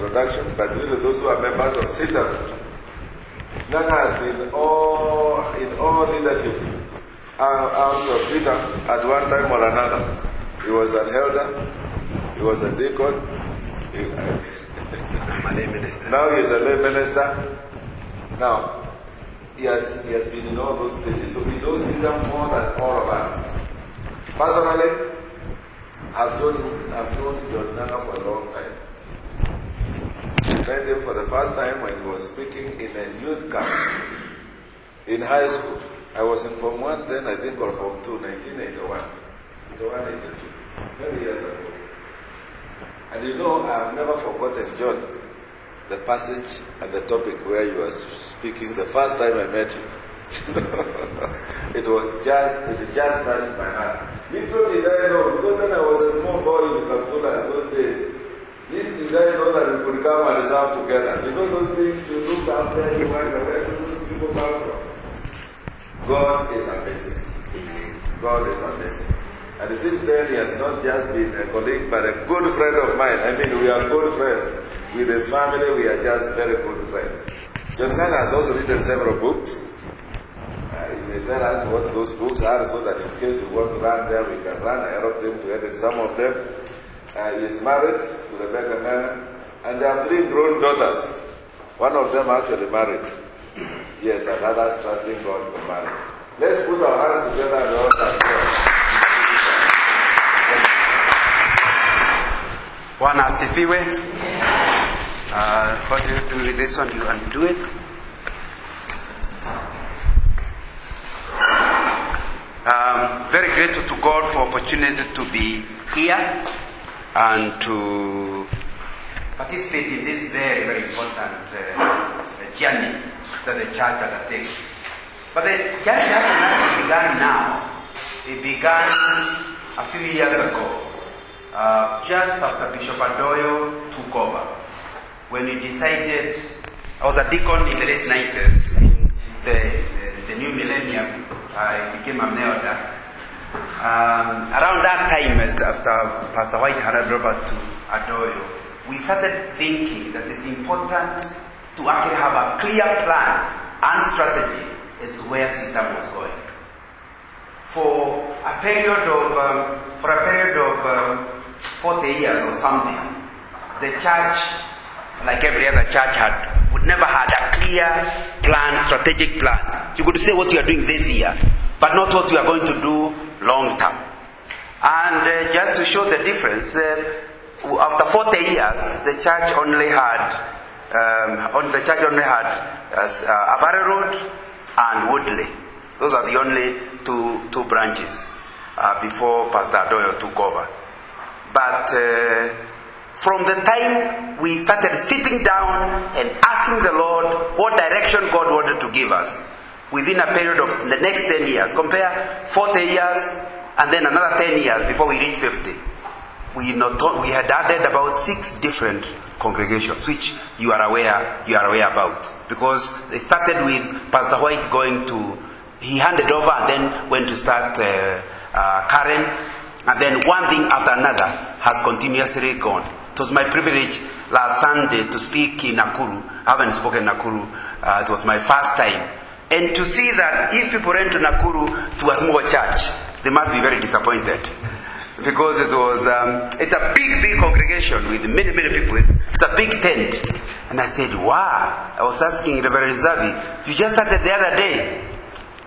introduction, but really those who are members of CITAM, Nana has been in all leadership arms of CITAM at one time or another. He was an elder, he was a deacon, I'm a lay minister. now he is a lay minister. Now, he has been in all those stages, so he knows CITAM more than all of us. Personally, I've known John Nana for a long time. I met him for the first time when he was speaking in a youth camp in high school. I was in Form 1 then, I think, or Form 2, 1981. 82, many years ago. And you know, I've never forgotten, John, the passage and the topic where you were speaking the first time I met you. it just touched my heart. Little did I know, because then I was a small boy in Kaptula those days. Little did I know that we could come and serve together. You know those things, you look out there, you wonder where do those people come from? God is amazing. God is amazing. And since then, he has not just been a colleague, but a good friend of mine. I mean, we are good friends. With his family, we are just very good friends. John Nana has also written several books. He may tell us what those books are, so that in case we want to run there, we can run. I help them to edit some of them. He is married to Rebecca Nana, and they have 3 grown daughters. One of them actually married. Yes, and others trusting God for marriage. Let's put our hands together and all that. Bwana asifiwe. What do you do with this one? You undo it. Very grateful to God for opportunity to be here and to participate in this very, very important journey that the church undertakes. But the journey hasn't begun now. It began a few years ago. Just after Bishop Adoyo took over, when he decided, I was a deacon in the late 90s, in the new millennium, I became a elder. Around that time, as after Pastor White handed over to Adoyo, we started thinking that it's important to actually have a clear plan and strategy as to where CITAM was going. For a period of 40 years or something, the church, like every other church, would never had a clear plan, strategic plan. You could say what you are doing this year, but not what you are going to do long term. And just to show the difference, after 40 years, the church only had Avare Road and Woodley. Those are the only two branches before Pastor Adoyo took over. But from the time we started sitting down and asking the Lord what direction God wanted to give us, within a period of the next 10 years, compare 40 years and then another 10 years before we reached 50, we had added about 6 different congregations, which you are aware about, because they started with Pastor White he handed over and then went to start Karen, and then one thing after another has continuously gone. It was my privilege last Sunday to speak in Nakuru. I haven't spoken in Nakuru. It was my first time. And to see that if people went to Nakuru to a small church, they must be very disappointed. Because it's a big congregation with many people. It's a big tent. And I said, wow. I was asking Reverend Zavi, you just started the other day.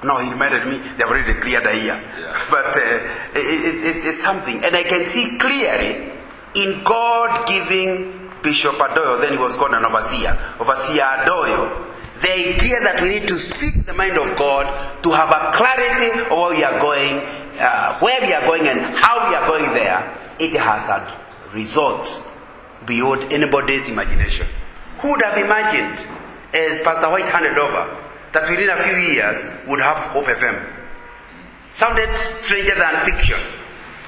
No, he reminded me, they have already cleared a year. Yeah. But it's something. And I can see clearly in God giving Bishop Adoyo, then he was called an overseer Adoyo, the idea that we need to seek the mind of God to have a clarity of where we are going and how we are going there. It has had results beyond anybody's imagination. Who would have imagined, as Pastor White handed over, that within a few years would have Hope FM? Sounded stranger than fiction.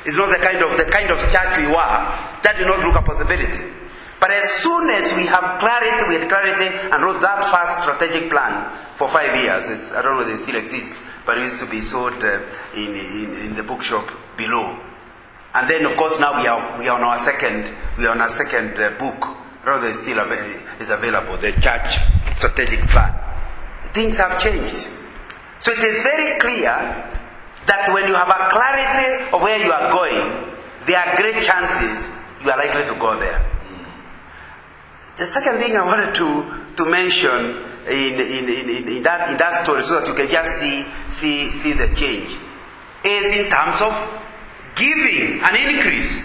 It's not the kind of church we were. That did not look a possibility. But as soon as we had clarity and wrote that first strategic plan for 5 years. I don't know if it still exists, but it used to be sold in the bookshop below. And then, of course, now we are on our second book, rather is still is available, the church strategic plan. Things have changed. So it is very clear that when you have a clarity of where you are going, there are great chances you are likely to go there. The second thing I wanted to mention in that story, so that you can just see the change, is in terms of giving an increase.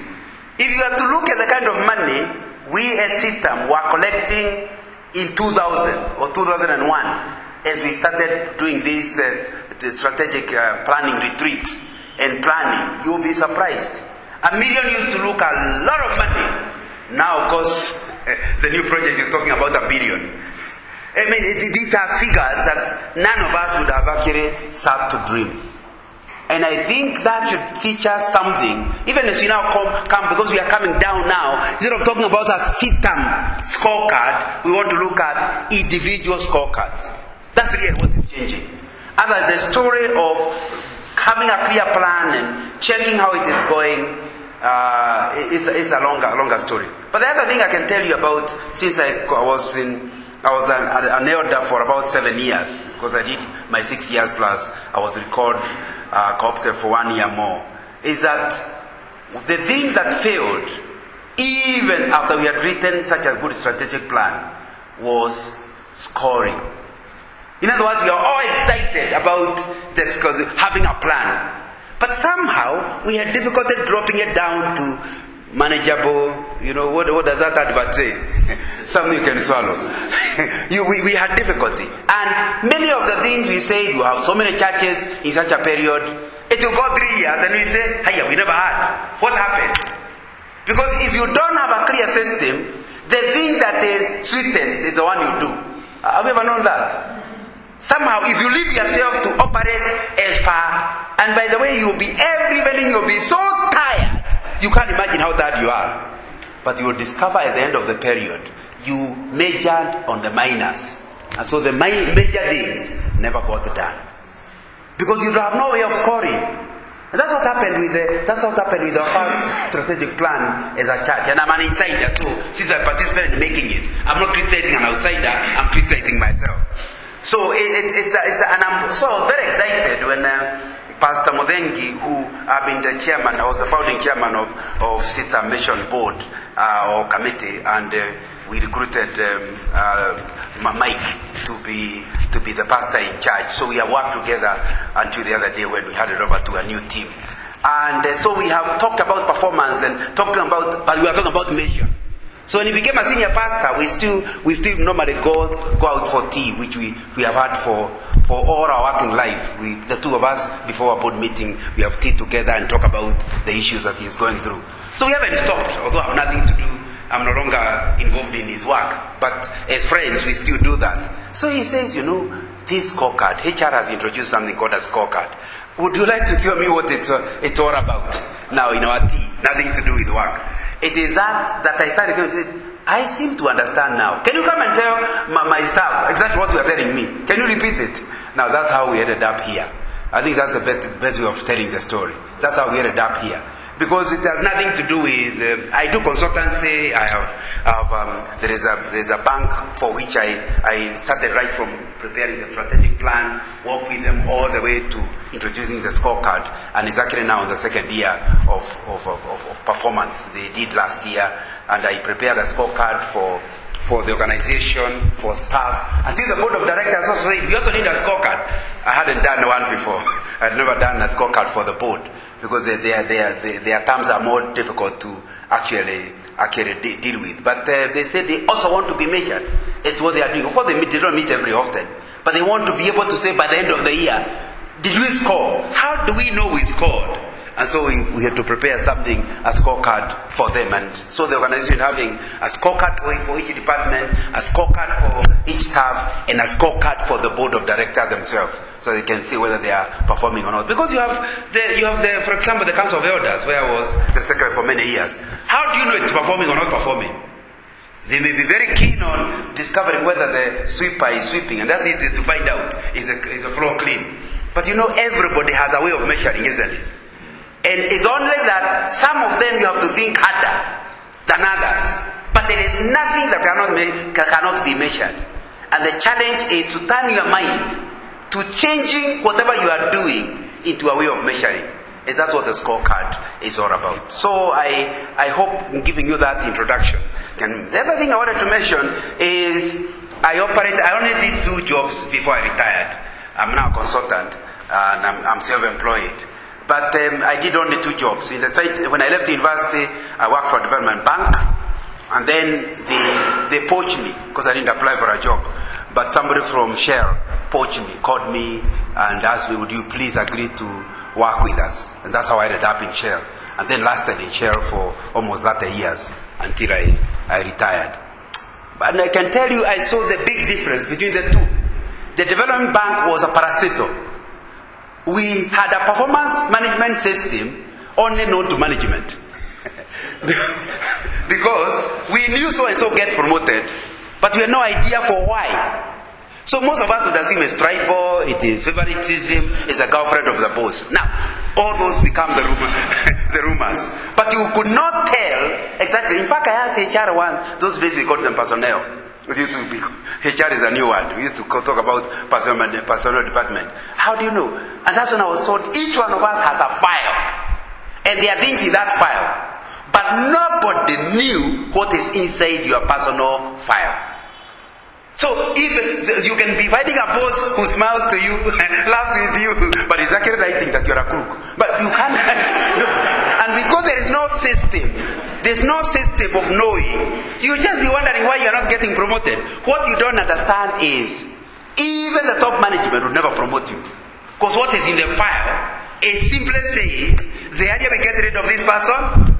If you have to look at the kind of money we as system were collecting in 2000 or 2001, as we started doing this the strategic planning retreats and planning, you'll be surprised. $1 million used to look a lot of money. Now, of course, the new project is talking about $1 billion. I mean, these are figures that none of us would have actually sat to dream. And I think that should teach us something, even as we now come, because we are coming down now. Instead of talking about a system scorecard, we want to look at individual scorecards. That's really what is changing. Other the story of having a clear plan and checking how it is going is a longer story. But the other thing I can tell you about, since I was an elder for about 7 years, because I did my 6 years plus, I was co-opted for 1 year more, is that the thing that failed, even after we had written such a good strategic plan, was scoring. In other words, we are all excited about having a plan. But somehow, we had difficulty dropping it down to manageable, what does that advert say? Something you can swallow. We had difficulty. And many of the things we said, you have so many churches in such a period, it will go 3 years, and we say, hey, we never had. What happened? Because if you don't have a clear system, the thing that is sweetest is the one you do. Have you ever known that? Somehow, if you leave yourself to operate as per, and by the way, you'll be so tired, you can't imagine how tired you are. But you will discover at the end of the period, you majored on the minors. And so the major things never got done. Because you have no way of scoring. And that's what happened with our first strategic plan as a church. And I'm an insider, so since I participated in making it, I'm not criticizing an outsider, I'm criticizing myself. So so I was very excited when Pastor Modengi, who I've been the chairman, I was the founding chairman of Sita Mission Board or committee, and we recruited Mike to be the pastor in charge. So we have worked together until the other day when we handed over to a new team. And so we have talked about performance and but we are talking about measure. So when he became a senior pastor, we still normally go out for tea, which we have had for all our working life. The two of us, before our board meeting, we have tea together and talk about the issues that he's going through. So we haven't stopped, although I have nothing to do. I'm no longer involved in his work. But as friends, we still do that. So he says, this scorecard, HR has introduced something called a scorecard. Would you like to tell me what it's all about? Now in our tea, nothing to do with work. It is that I started to say, I seem to understand now. Can you come and tell my staff exactly what you are telling me? Can you repeat it? Now that's how we ended up here. I think that's the best way of telling the story. That's how we ended up here. Because it has nothing to do with, I do consultancy, there is a bank for which I started right from preparing the strategic plan, work with them all the way to introducing the scorecard, and it's actually now in the second year of performance. They did last year, and I prepared a scorecard for the organization, for staff. Until the board of directors also said, we also need a scorecard. I hadn't done one before. I'd never done a scorecard for the board, because their terms are more difficult to actually deal with. But they said they also want to be measured as to what they are doing. Of course, they don't meet very often, but they want to be able to say by the end of the year, did we score? How do we know we scored? And so we had to prepare something, a scorecard for them. And so the organization having a scorecard for each department, a scorecard for each staff, and a scorecard for the board of directors themselves, so they can see whether they are performing or not. Because you have for example, the Council of Elders, where I was the secretary for many years. How do you know it's performing or not performing? They may be very keen on discovering whether the sweeper is sweeping, and that's easy to find out. Is the floor clean? But everybody has a way of measuring, isn't it? And it's only that some of them you have to think harder than others. But there is nothing that cannot be measured. And the challenge is to turn your mind to changing whatever you are doing into a way of measuring. And that's what the scorecard is all about. So I hope in giving you that introduction. The other thing I wanted to mention is I only did 2 jobs before I retired. I'm now a consultant and I'm self-employed. But I did only 2 jobs. When I left university, I worked for a development bank. And then they poached me because I didn't apply for a job. But somebody from Shell poached me, called me and asked me, would you please agree to work with us? And that's how I ended up in Shell. And then lasted in Shell for almost 30 years until I retired. But I can tell you, I saw the big difference between the 2. The development bank was a parastatal. We had a performance management system only known to management. Because we knew so and so gets promoted, but we had no idea for why. So most of us would assume it's tribal, it is favoritism, it's a girlfriend of the boss. Now, all those become the rumors. But you could not tell exactly. In fact, I asked HR once, those days we called them personnel. HR is a new word. We used to talk about personnel department. How do you know? And that's when I was told each one of us has a file. And there are things in that file. But nobody knew what is inside your personal file. So even you can be finding a boss who smiles to you, laughs with you, but is actually writing that you're a crook. But you can't. And because there is no system of knowing, you just be wondering why you're not getting promoted. What you don't understand is, even the top management would never promote you. Because what is in the file is simply says, the earlier we get rid of this person,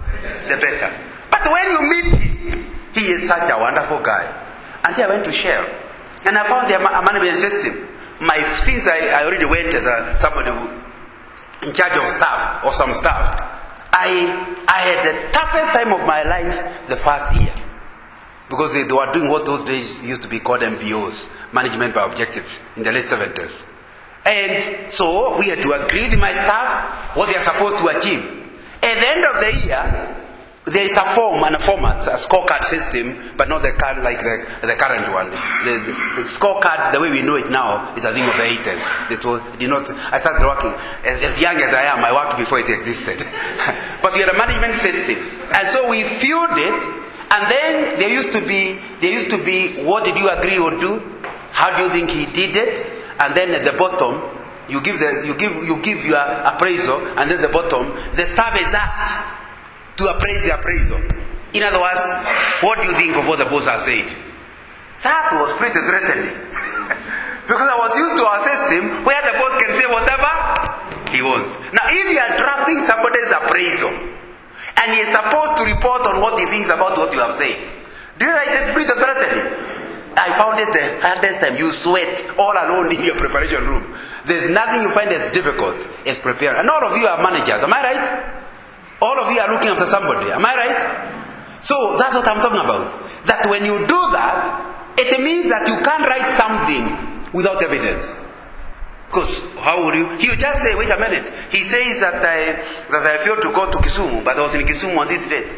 the better. But when you meet him, he is such a wonderful guy. Until I went to Shell, and I found a management system. Since I already went as somebody in charge of staff, or some staff, I had the toughest time of my life the first year. Because they were doing what those days used to be called MBOs, management by objectives, in the late 70s. And so we had to agree with my staff what they are supposed to achieve. At the end of the year, there is a form and a format, a scorecard system, but not the current one. The scorecard, the way we know it now, is a thing of the 80s. I started working, as young as I am, I worked before it existed. But we had a management system. And so we fueled it, and then there used to be, what did you agree or do? How do you think he did it? And then at the bottom, you give your appraisal, and at the bottom, the staff is asked to appraise the appraisal. In other words, what do you think of what the boss has said? That was pretty threatening. Because I was used to a system where the boss can say whatever he wants. Now, if you are drafting somebody's appraisal, and he is supposed to report on what he thinks about what you have said, do you realize it's pretty threatening? I found it the hardest time. You sweat all alone in your preparation room. There's nothing you find as difficult as preparing. And all of you are managers, am I right? All of you are looking after somebody, am I right? So that's what I'm talking about. That when you do that, it means that you can't write something without evidence. Because how would you? He would just say, wait a minute. He says that I failed to go to Kisumu, but I was in Kisumu on this date.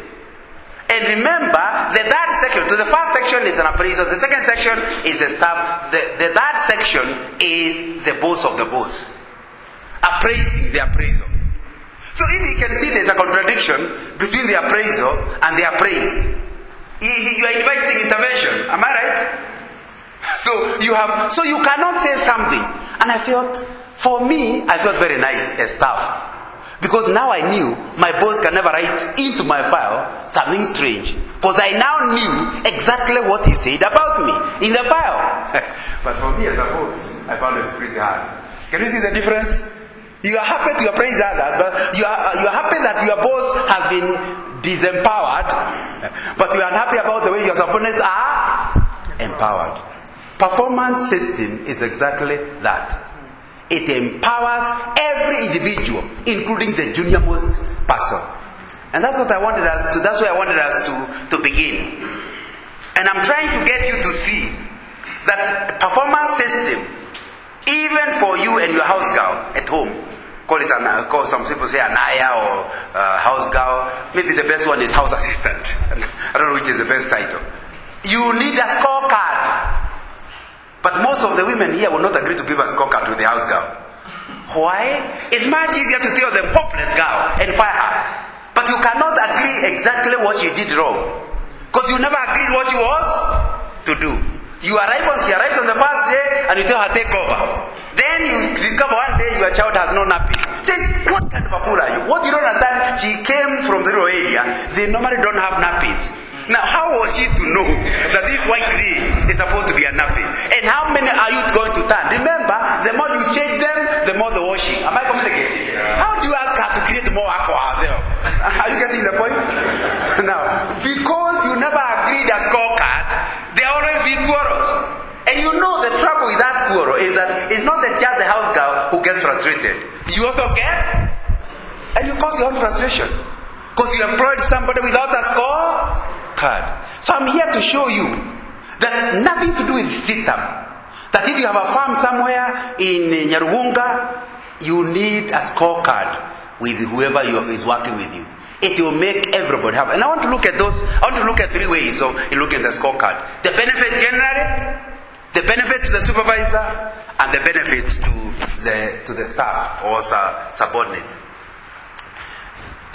And remember, the third section, so the first section is an appraisal, the second section is the staff, the third section is the boss of the boss. Appraising the appraisal. So if you can see there's a contradiction between the appraisal and the appraised, you are inviting intervention. Am I right? So you cannot say something. And I felt very nice as staff. Because now I knew my boss can never write into my file something strange. Because I now knew exactly what he said about me in the file. But for me as a boss, I found it pretty hard. Can you see the difference? You are happy to appraise others, but you are happy that your boss has been disempowered, but you are unhappy about the way your opponents are empowered. Performance system is exactly that. It empowers every individual, including the junior-most person. And that's what I wanted us to, that's where I wanted us to begin. And I'm trying to get you to see that performance system, even for you and your house girl at home, call some people say an aya or house girl. Maybe the best one is house assistant. I don't know which is the best title. You need a scorecard. But most of the women here will not agree to give a scorecard to the house girl. Why? It's much easier to tell them hopeless girl and fire her. But you cannot agree exactly what she did wrong. Because you never agreed what she was to do. She arrives on the first day and you tell her take over. Then you discover one day your child has no nappy. Says, what kind of a fool are you? What you don't understand, she came from the rural area. They normally don't have nappies. Now, how was she to know that this white thing is supposed to be a nappy? And how many are you going to turn? Remember, the more you change them, the more the washing. Am I communicating? How do you ask her to create more aqua herself? Are you getting the point? Now, because you never agreed a scorecard, there always be quarrels. And you know the trouble with that quarrel is that it's not that just the house girl who gets frustrated. You also get, and you cause your own frustration. Because you employed somebody without a scorecard. So I'm here to show you that nothing to do with system. That if you have a farm somewhere in Nyarubunga, you need a scorecard with whoever is working with you. It will make everybody happy. And I want to look at those. I want to look at three ways of looking at the scorecard: the benefit generally, the benefit to the supervisor, and the benefits to the staff or subordinate.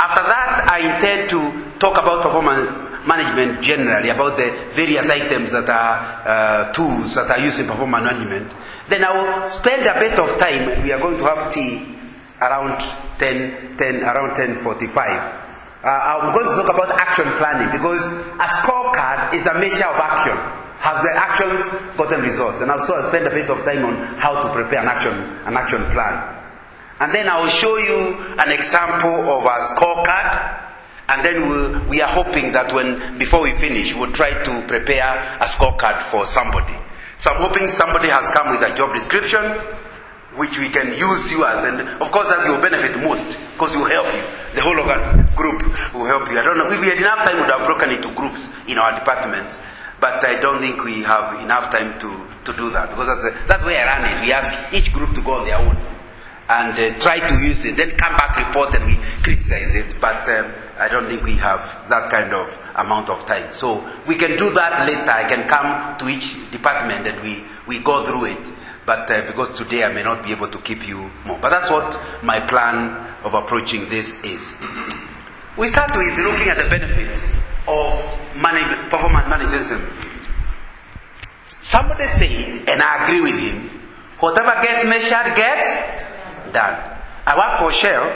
After that, I intend to talk about performance management generally, about the various items that are tools that are used in performance management. Then I will spend a bit of time, and we are going to have tea around 10:45. I'm going to talk about action planning, because a scorecard is a measure of action. Have the actions gotten results? And also I'll spend a bit of time on how to prepare an action plan. And then I will show you an example of a scorecard. And then we are hoping that before we finish, we'll try to prepare a scorecard for somebody. So I'm hoping somebody has come with a job description, which we can use you as. And of course that will benefit most, because it will help you. The whole group will help you. I don't know, if we had enough time, we would have broken into groups in our departments. But I don't think we have enough time to do that. Because that's where I run it. We ask each group to go on their own. And try to use it, then come back, report, and we criticize it. But I don't think we have that kind of amount of time. So we can do that later. I can come to each department and we go through it. But because today I may not be able to keep you more. But that's what my plan of approaching this is. We start with looking at the benefits of performance management system. Somebody said, and I agree with him, whatever gets measured gets done. I work for Shell,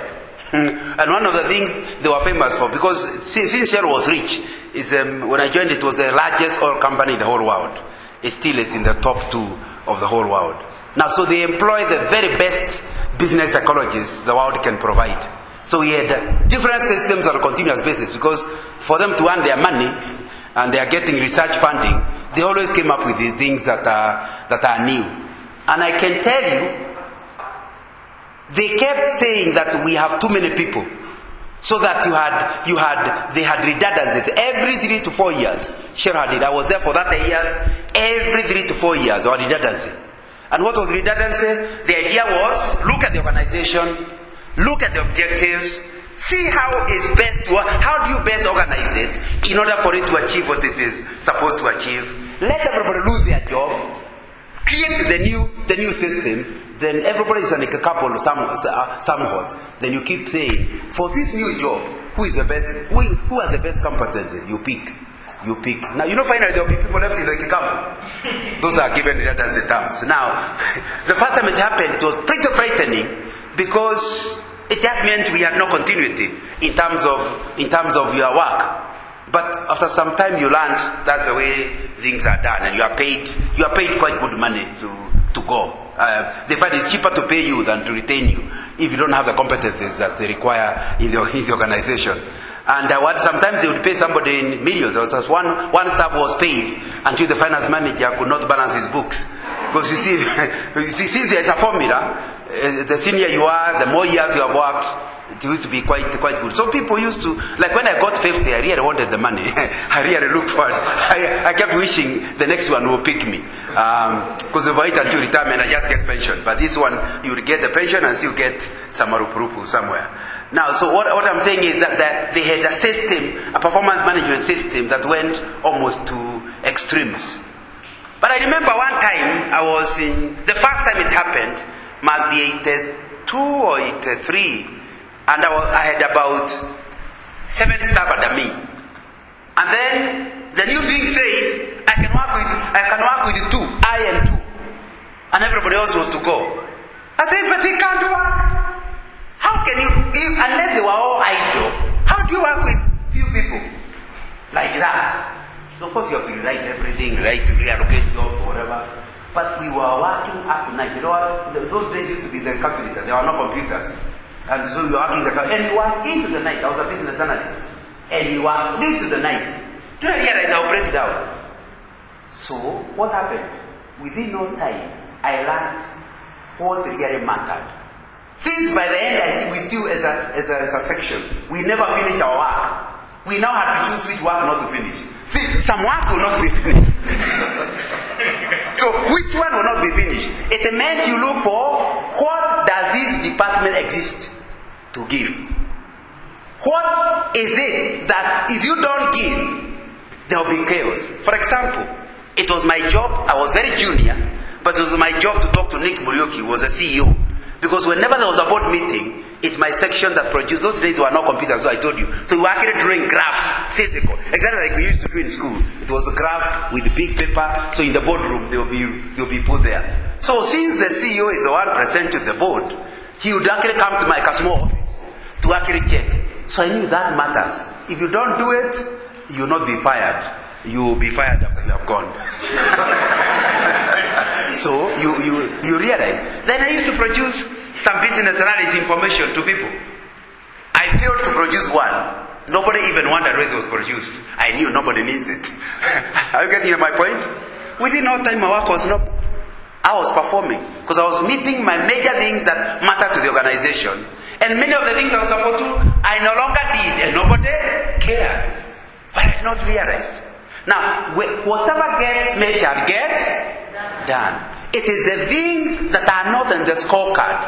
and one of the things they were famous for, because since Shell was rich, is when I joined, it was the largest oil company in the whole world. It still is in the top 2 of the whole world. Now, so they employ the very best business psychologists the world can provide. So we had different systems on a continuous basis, because for them to earn their money, and they are getting research funding, they always came up with the things that are new. And I can tell you, they kept saying that we have too many people, so that they had redundancies every 3 to 4 years. Shell had it. I was there for that 8 years. Every 3 to 4 years, or redundancy. And what was redundancy? The idea was, look at the organization, look at the objectives, see how do you best organize it in order for it to achieve what it is supposed to achieve. Let everybody lose their job, create the new system. Then everybody is like a couple somewhat. Then you keep saying, for this new job, who is the best? Who has the best competency? You pick. Now finally there will be people left in like a couple. Those are given redundancy terms. Now, the first time it happened, it was pretty frightening, because it just meant we had no continuity in terms of your work. But after some time, you learned that's the way things are done, and you are paid quite good money to go. They find it's cheaper to pay you than to retain you if you don't have the competencies that they require in the organization. And sometimes they would pay somebody in millions. There was one staff was paid until the finance manager could not balance his books. Because you see there's a formula. The senior you are, the more years you have worked, it used to be quite good. So people used to, like when I got 50, I really wanted the money. I really looked for it. I kept wishing the next one will pick me. Because if I wait until retirement, I just get pension. But this one, you will get the pension and still get some marupurupu somewhere. Now, so what I'm saying is that they had a system, a performance management system that went almost to extremes. But I remember one time I was the first time it happened, must be 82 or 83, and I had about 7 staff under me. And then the new thing said, I can work with 2, I and 2. And everybody else was to go. I said, but it can't work. How can you, unless they were all idle, how do you work with few people? Like that. So of course you have to rewrite everything, reallocate jobs, whatever. But we were working up to night. You know what? Those days used to be the calculator. There were no computers. And so we were working the calculator. And we were into the night. I was a business analyst. And we were into the night. Do I realize I'll break down? So what happened? Within no time, I learned what really mattered. Since by the end, we still, as a section, we never finished our work. We now have to choose which work not to finish. See, some work will not be finished. So, which one will not be finished? It meant you look for what does this department exist to give. What is it that if you don't give, there will be chaos? For example, it was my job, I was very junior, but it was my job to talk to Nick Murioki, who was a CEO. Because whenever there was a board meeting, it's my section that produced. Those days there were no computers, so I told you. So we were actually drawing graphs, physical. Exactly like we used to do in school. It was a graph with big paper, so in the boardroom they will be put there. So since the CEO is the one present to the board, he would actually come to my customer office to actually check. So I knew that matters. If you don't do it, you will not be fired. You will be fired after you have gone. So you realize. Then I used to produce some business analysis information to people. I failed to produce one. Nobody even wondered where it was produced. I knew nobody needs it. Are you getting my point? Within no time my work was not. I was performing because I was meeting my major things that matter to the organization. And many of the things I was supposed to, I no longer did, and nobody cared. But I had not realized. Now, whatever gets measured gets done. It is the things that are not in the scorecard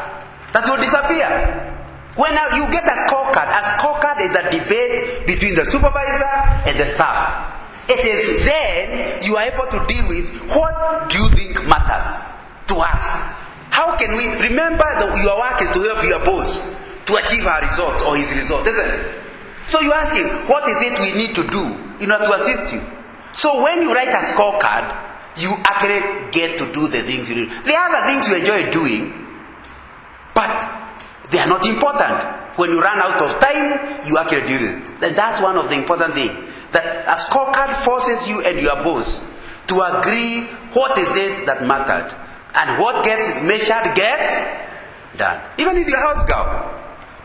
that will disappear. When you get a scorecard is a debate between the supervisor and the staff. It is then you are able to deal with what do you think matters to us. How can we remember that your work is to help your boss to achieve our results or his results, isn't it? So you ask him, what is it we need to do in order to assist you? So when you write a scorecard, you actually get to do the things you do. There are other things you enjoy doing, but they are not important. When you run out of time, you actually do it. And that's one of the important things. That a scorecard forces you and your boss to agree what is it that mattered. And what gets measured gets done. Even if your house girl,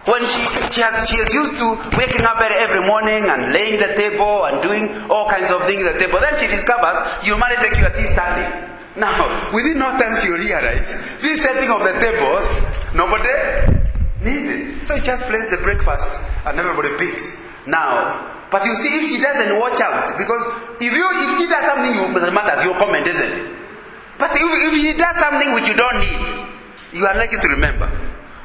when she is used to waking up every morning and laying the table and doing all kinds of things at the table, then she discovers you might take your tea standing. Now, within no time you realize this setting of the tables, nobody needs it. So you just place the breakfast and everybody picks. Now, but you see, if she doesn't watch out, because if she does something that matters, you'll comment, isn't it? But if she does something which you don't need, you are likely to remember.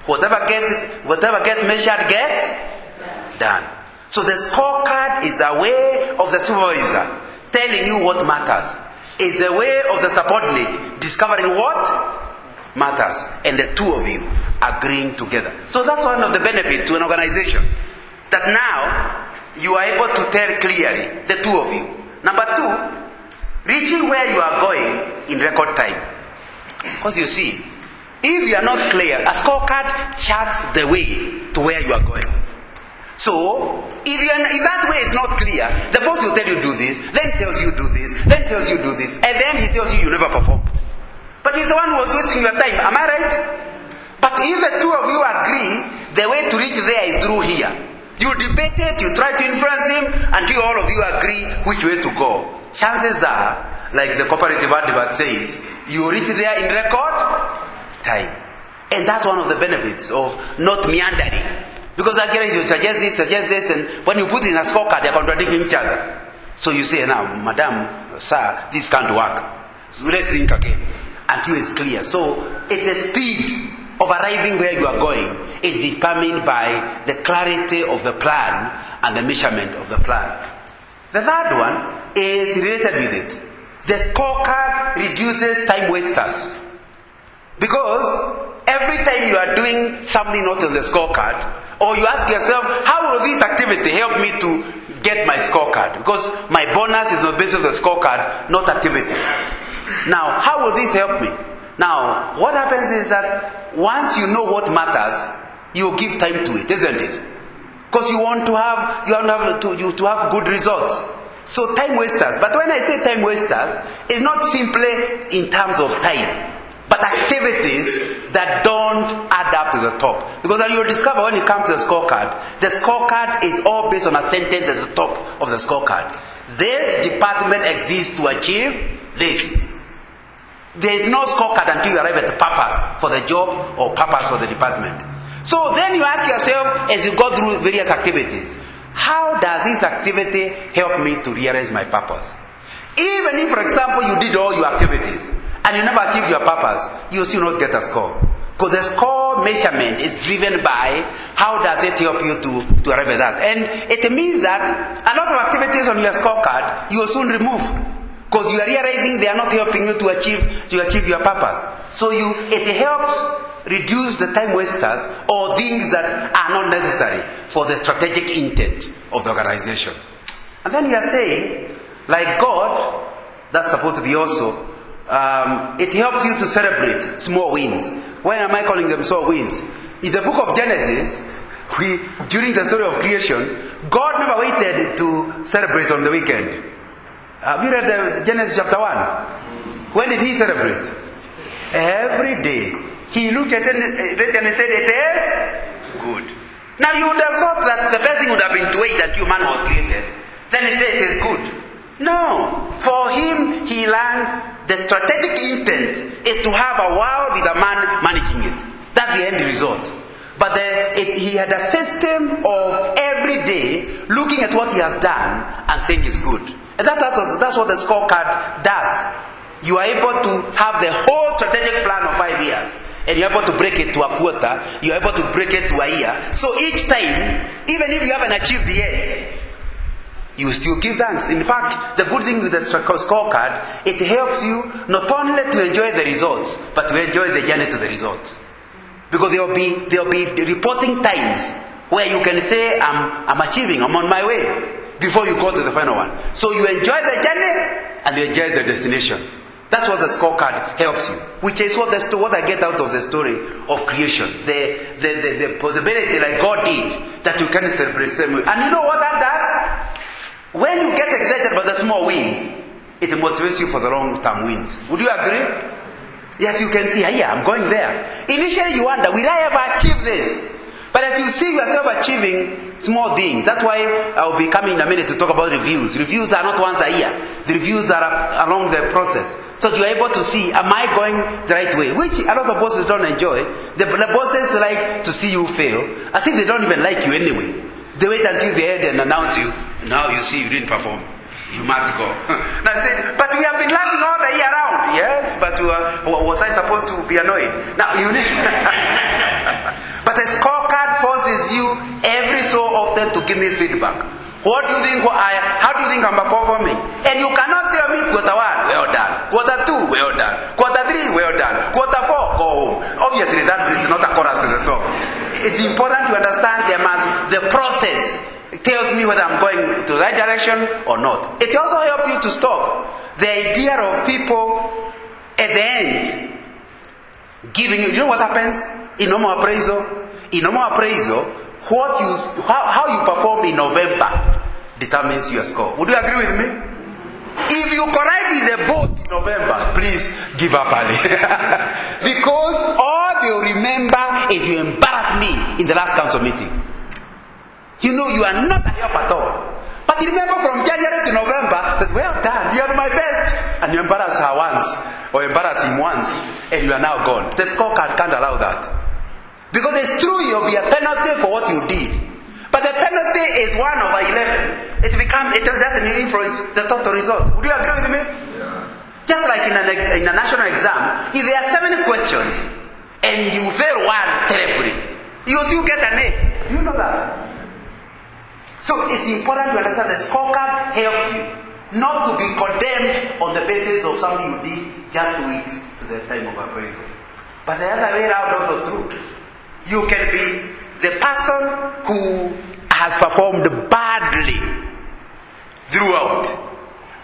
Whatever gets measured gets done. So the scorecard is a way of the supervisor telling you what matters. It's a way of the subordinate discovering what matters. And the two of you agreeing together. So that's one of the benefits to an organization. That now you are able to tell clearly, the two of you. Number 2, reaching where you are going in record time. Because you see, if you are not clear, a scorecard charts the way to where you are going. So, if that way is not clear, the boss will tell you do this, then tells you do this, then tells you do this, and then he tells you never perform. But he's the one who was wasting your time. Am I right? But if the two of you agree, the way to reach there is through here. You debate it, you try to influence him, until all of you agree which way to go. Chances are, like the cooperative advert says, you reach there in record time. And that's one of the benefits of not meandering. Because again, you suggest this, and when you put in a scorecard, they're contradicting each other. So you say, now, madam, sir, this can't work. So let's think again. Until it's clear. So it's the speed of arriving where you are going is determined by the clarity of the plan and the measurement of the plan. The third one is related with it. The scorecard reduces time wasters. Because every time you are doing something not on the scorecard, or you ask yourself, how will this activity help me to get my scorecard? Because my bonus is on the basis of the scorecard, not activity. Now, how will this help me? Now, what happens is that once you know what matters, you will give time to it, isn't it? Because you want to have good results. So time wasters. But when I say time wasters, it's not simply in terms of time, but activities that don't add up to the top. Because you'll discover when you come to the scorecard is all based on a sentence at the top of the scorecard. This department exists to achieve this. There is no scorecard until you arrive at the purpose for the job or purpose for the department. So then you ask yourself, as you go through various activities, how does this activity help me to realize my purpose? Even if, for example, you did all your activities and you never achieved your purpose, you still not get a score. Because the score measurement is driven by how does it help you to arrive at that. And it means that a lot of activities on your scorecard you will soon remove. Because you are realizing they are not helping you to achieve your purpose. So it helps reduce the time wasters or things that are not necessary for the strategic intent of the organization. And then you are saying, like God, that's supposed to be also, it helps you to celebrate small wins. Why am I calling them small wins? In the book of Genesis, during the story of creation, God never waited to celebrate on the weekend. Have you read Genesis chapter 1? When did he celebrate? Every day. He looked at it and he said, it is good. Now you would have thought that the best thing would have been to wait until man was created. Then he said it is good. No. For him, he learned the strategic intent is to have a world with a man managing it. That's the end result. But he had a system of every day looking at what he has done and saying it's good. And that's what the scorecard does. You are able to have the whole strategic plan of 5 years. And you're able to break it to a quarter. You're able to break it to a year. So each time, even if you haven't achieved the end, you still give thanks. In fact, the good thing with the scorecard, it helps you not only to enjoy the results, but to enjoy the journey to the results. Because there will be reporting times where you can say, I'm achieving, I'm on my way, before you go to the final one. So you enjoy the journey and you enjoy the destination. That's what the scorecard helps you. Which is what I get out of the story of creation. The possibility like God did, that you can celebrate. And you know what that does? When you get excited about the small wins, it motivates you for the long-term wins. Would you agree? Yes, you can see, yeah, I'm going there. Initially you wonder, will I ever achieve this? But as you see yourself achieving small things, that's why I will be coming in a minute to talk about reviews. Reviews are not once a year. The reviews are along the process. So you're able to see, am I going the right way? Which a lot of bosses don't enjoy. The bosses like to see you fail, as if they don't even like you anyway. They wait until the end and announce you. Now you see you didn't perform. You must go. And I said, but we have been laughing all the year round. Yes, but was I supposed to be annoyed? Now you need. But a scorecard forces you every so often to give me feedback. What do you think? How do you think I'm performing? And you cannot tell me quarter 1, well done. Quarter 2, well done. Quarter 3, well done. Quarter 4, go home. Obviously, that is not a chorus to the song. It's important to understand the process. It tells me whether I'm going to the right direction or not. It also helps you to stop. The idea of people at the end giving you know what happens in normal appraisal? In normal appraisal, how you perform in November determines your score. Would you agree with me? If you collide with the boss in November, please give up early. Because all they'll remember is you embarrassed me in the last council meeting. You know you are not a help at all. But remember from January to November, that's well done, you are my best. And you embarrass her once, or embarrass him once, and you are now gone. The scorecard can't allow that. Because it's true you'll be a penalty for what you did. But the penalty is 1/11. It doesn't influence the total result. Would you agree with me? Yeah. Just like in a national exam, if there are 7 questions, and you fail one terribly, you still get an A. You know that. So it's important to understand the scorecard helps you not to be condemned on the basis of something you did just 2 weeks to the time of appraisal. But the other way around also true. You can be the person who has performed badly throughout,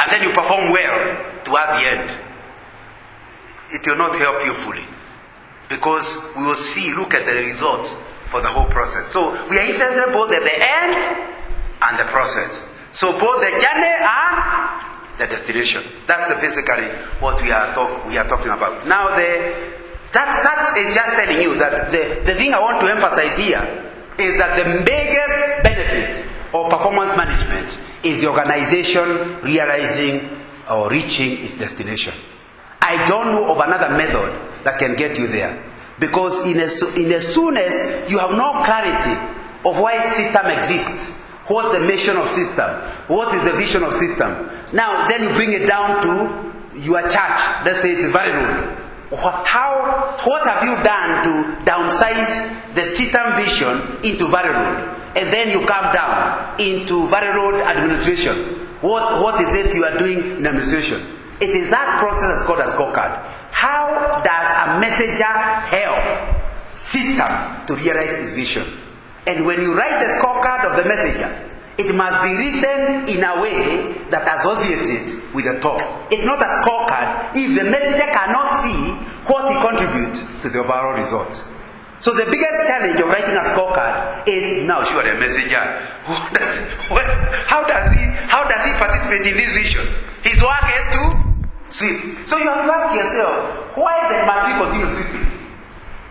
and then you perform well towards the end. It will not help you fully, because we will look at the results for the whole process. So we are interested both at the end and the process. So both the journey and the destination. That's basically what we are talking about. Now that is just telling you that the thing I want to emphasize here is that the biggest benefit of performance management is the organization realizing or reaching its destination. I don't know of another method that can get you there, because in as soon as you have no clarity of why system exists, what's the mission of system, what is the vision of system, now then you bring it down to your church. Let's say it's very rude. What have you done to downsize the system vision into very road, and then you come down into very road administration? What is it you are doing in administration? It is that process that's called a scorecard. How does a messenger help system to realize its vision? And when you write the scorecard of the messenger, it must be written in a way that associates it with the top. It's not a scorecard if the messenger cannot see what he contributes to the overall result. So the biggest challenge of writing a scorecard is, now sure, the messenger, how does he participate in this vision? His work is to sweep. So you have to ask yourself, why then must we continue sweeping?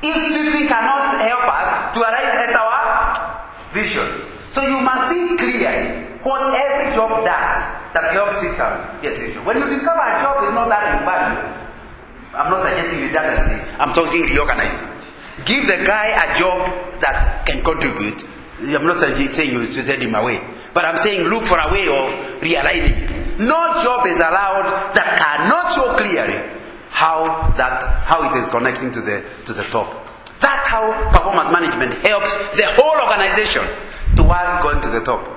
If sweeping cannot help us to arrive at our vision. So you must think clearly what every job does that helps system get vision. When you discover a job is not that value, I'm not suggesting redundancy, I'm talking reorganizing. Give the guy a job that can contribute. I'm not saying you should send him away, but I'm saying look for a way of realigning. No job is allowed that cannot show clearly how it is connecting to the top. That's how performance management helps the whole organization towards going to the top.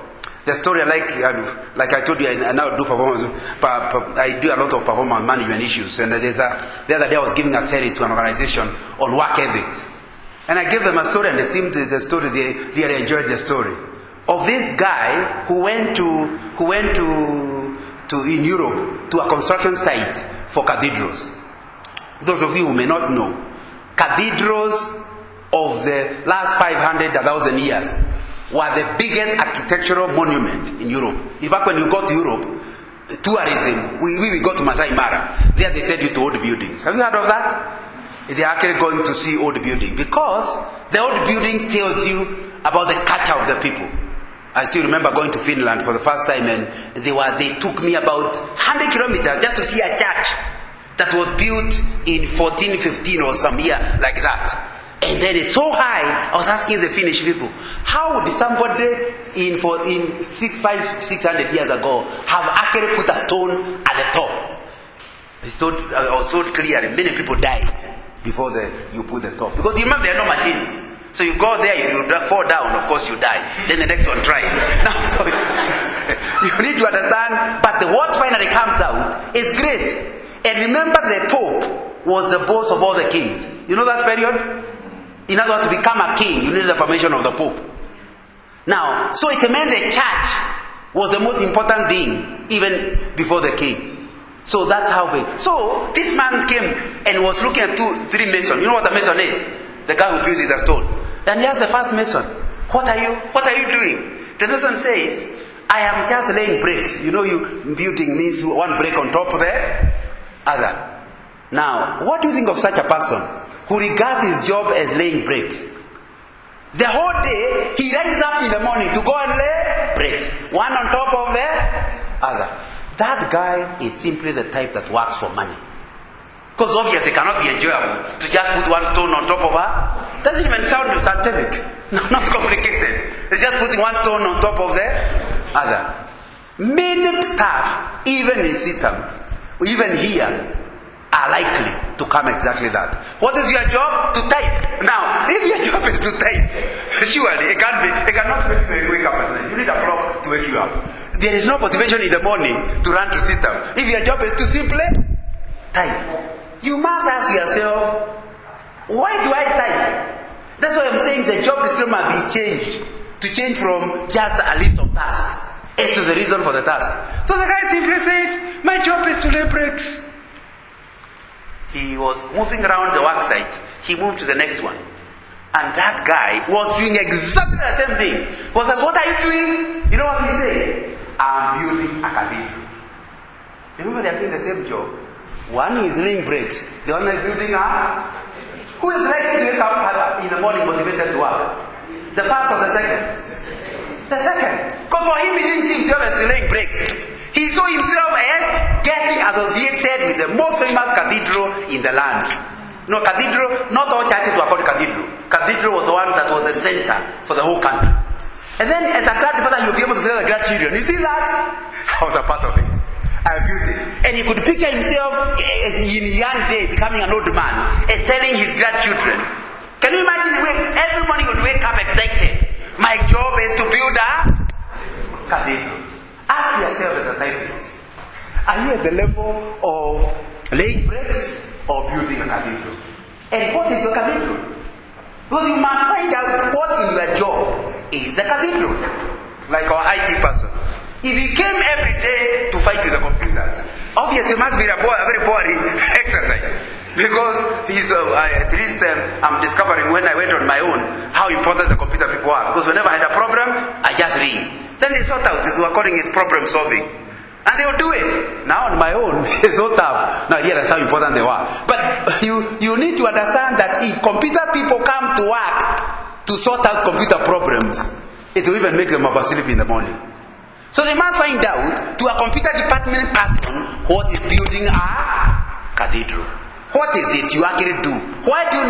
The story, like I told you, I now do performance. I do a lot of performance management issues. And the other day I was giving a series to an organization on work ethics, and I gave them a story, and it seemed the story they really enjoyed the story of this guy who went to in Europe to a construction site for cathedrals. Those of you who may not know, cathedrals of the last 500, 1,000 years were the biggest architectural monument in Europe. In fact, when you go to Europe, tourism, we go to Masai Mara. There they send you to old buildings. Have you heard of that? They are actually going to see old buildings, because the old buildings tells you about the culture of the people. I still remember going to Finland for the first time, and they took me about 100 kilometers just to see a church that was built in 1415 or some year like that. And then it's so high, I was asking the Finnish people, how did somebody in 600 years ago have actually put a stone at the top? I was so clear, many people died before you put the top. Because you remember there are no machines. So you go there, you fall down, of course you die. Then the next one tries. Now, so you need to understand, but what finally comes out is great. And remember, the Pope was the boss of all the kings. You know that period? In other words, to become a king, you need the permission of the Pope. Now, so it meant the church was the most important thing, even before the king. So that's how so this man came and was looking at 2, 3 masons. You know what a mason is? The guy who builds with a stone. And he asked the first mason, what are you doing? The mason says, I am just laying bricks. You know, building means one brick on top of the other. Now, what do you think of such a person who regards his job as laying bricks? The whole day, he rises up in the morning to go and lay bricks, one on top of the other. That guy is simply the type that works for money. Because obviously it cannot be enjoyable to just put one stone on top of her. Doesn't even sound scientific. Not complicated. It's just putting one stone on top of the other. Many staff, even in system, even here, are likely to come exactly that. What is your job? To type. Now, if your job is to type, surely it cannot make you wake up at night. You need a clock to wake you up. There is no motivation in the morning to run to sit down. If your job is to simply type, you must ask yourself, why do I type? That's why I'm saying the job description must be changed. To change from just a list of tasks as to the reason for the task. So the guy simply said, my job is to lay bricks. He was moving around the work site. He moved to the next one. And that guy was doing exactly the same thing. Was asked, what are you doing? You know what he said? I'm building a cathedral. Remember, they are doing the same job. One is laying bricks. The other is building a... Who is likely to wake up in the morning motivated to work? The first or the second? The second. Because for him, he didn't see himself as laying bricks. He saw himself as getting associated with the most famous cathedral in the land. No, cathedral, not all churches were called cathedral. Cathedral was the one that was the center for the whole country. And then as a grandfather, you'll be able to tell the grandchildren, you see that? I was a part of it. I built it. And he could picture himself as in a young day becoming an old man and telling his grandchildren. Can you imagine the way every morning he would wake up excited? My job is to build a cathedral. Ask yourself as a typist, are you at the level of laying bricks or building a cathedral? And what is your cathedral? Because you must find out what in your job is a cathedral. Like our IT person. If he came every day to fight with the computers, obviously it must be a very boring exercise. Because he's, at least I'm discovering when I went on my own how important the computer people are. Because whenever I had a problem, I just ring. Then they sort out. They were calling it problem solving. And they will do it. Now on my own, it's so tough. Now I realize how important they were. But you need to understand that if computer people come to work to sort out computer problems, it will even make them oversleep in the morning. So they must find out to a computer department person what is building a cathedral. What is it you actually do? Why do you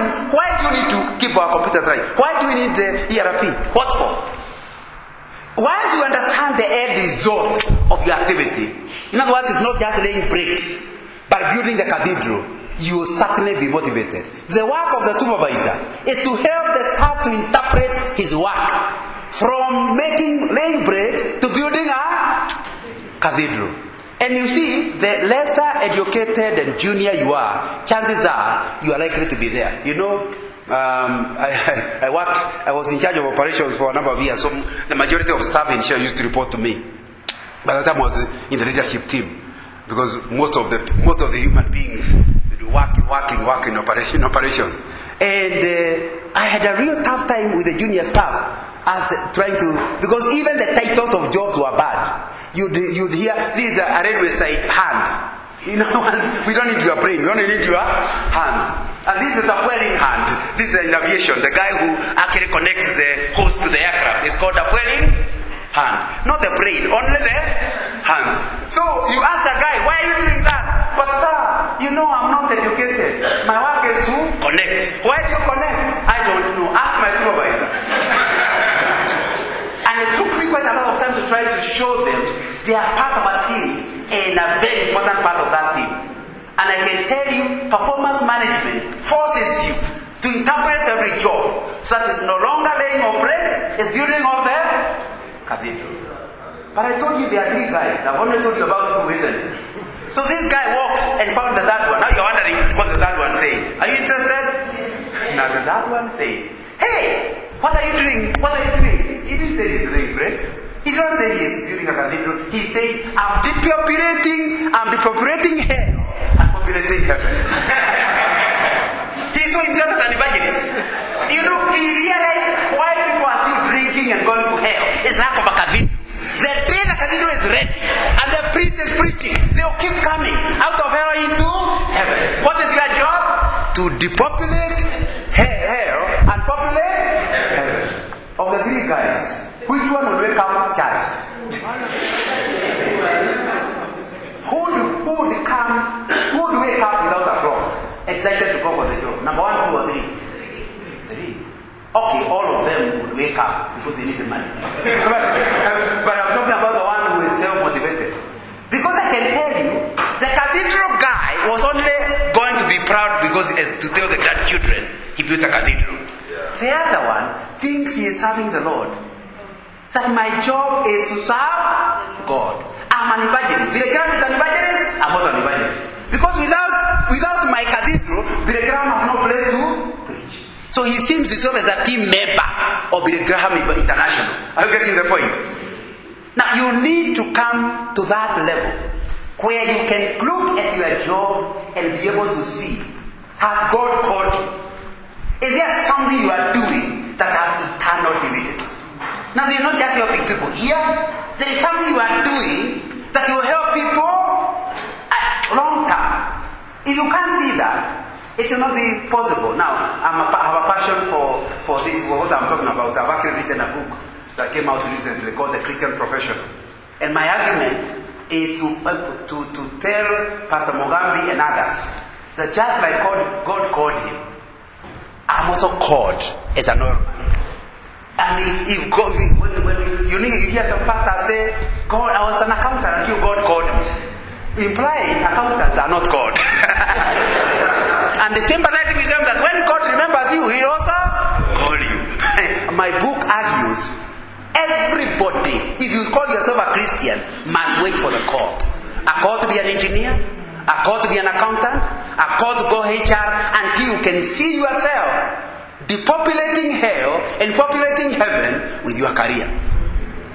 need to keep our computers right? Why do we need the ERP? What for? Why do you understand the end result of your activity? In other words, it's not just laying bricks, but building the cathedral. You will certainly be motivated. The work of the supervisor is to help the staff to interpret his work from laying bricks to building a cathedral. And you see, the lesser educated and junior you are, chances are you are likely to be there. You know, I was in charge of operations for a number of years, so the majority of staff in Shell used to report to me. By the time I was in the leadership team, because most of the human beings work in operations. And I had a real tough time with the junior staff at trying to, because even the titles of jobs were bad. You'd hear, this is a railway side hand. You know, we don't need your brain, we only need your hands. And this is a fueling hand. This is in aviation. The guy who actually connects the hose to the aircraft is called a fueling hand. Not the brain, only the hands. So you ask the guy, why are you doing that? But sir, you know I'm not educated. My work is to connect. Why do you connect? I don't know. Ask my supervisor. And it took me quite a lot of time to try to show them they are part of a team and a very important part of that team. And I can tell you, performance management forces you to interpret every job so that it's no longer laying of bricks, it's building of the cathedral. But I told you there are three guys. I've only told you about two, isn't it? So this guy walked and found the third one. Now you're wondering what the third one saying. Are you interested? Now the third one saying, hey, what are you doing? What are you doing? He didn't say he's laying bricks. He didn't say he's building a cathedral. He said, I'm depopulating hell and populating heaven. He saw himself as an evangelist. You know, he realized why people are still drinking and going to hell. It's lack of a cathedral. The day the cathedral is ready and the priest is preaching, they'll keep coming out of hell into heaven. What is your job? To depopulate hell and populate heaven. Of the three guys, which one will wake up charged? Who would wake up without a clock, excited to go for the job? Number 1, 2, or 3? 3. Okay, all of them would wake up because they need the money. But I'm talking about the one who is self-motivated. Because I can tell you, the cathedral guy was only because to tell the grandchildren he built a cathedral. Yeah. The other one thinks he is serving the Lord. That my job is to serve God. I'm an evangelist. Billy Graham is an evangelist. I'm not an evangelist. Because without my cathedral, Billy Graham has no place to preach. So he seems himself as a team member of Billy Graham International. Are you getting the point? Now you need to come to that level where you can look at your job and be able to see, has God called you? Is there something you are doing that has eternal dividends? Now you're not just helping people here. There is something you are doing that will help people at long term. If you can't see that, it will not be possible. Now, I have a passion for this, for what I'm talking about. I've actually written a book that came out recently called The Christian Profession. And my argument is to tell Pastor Mugambi and others that just like God called him, I'm also called as an oil man. And if God, when you hear the pastor say, God, I was an accountant until God called me, implying accountants are not God. And the sympathizing with them that when God remembers you, He also call you. My book argues, everybody, if you call yourself a Christian, must wait for the call. A call to be an engineer, a call to be an accountant, a call to go HR, until you can see yourself depopulating hell and populating heaven with your career.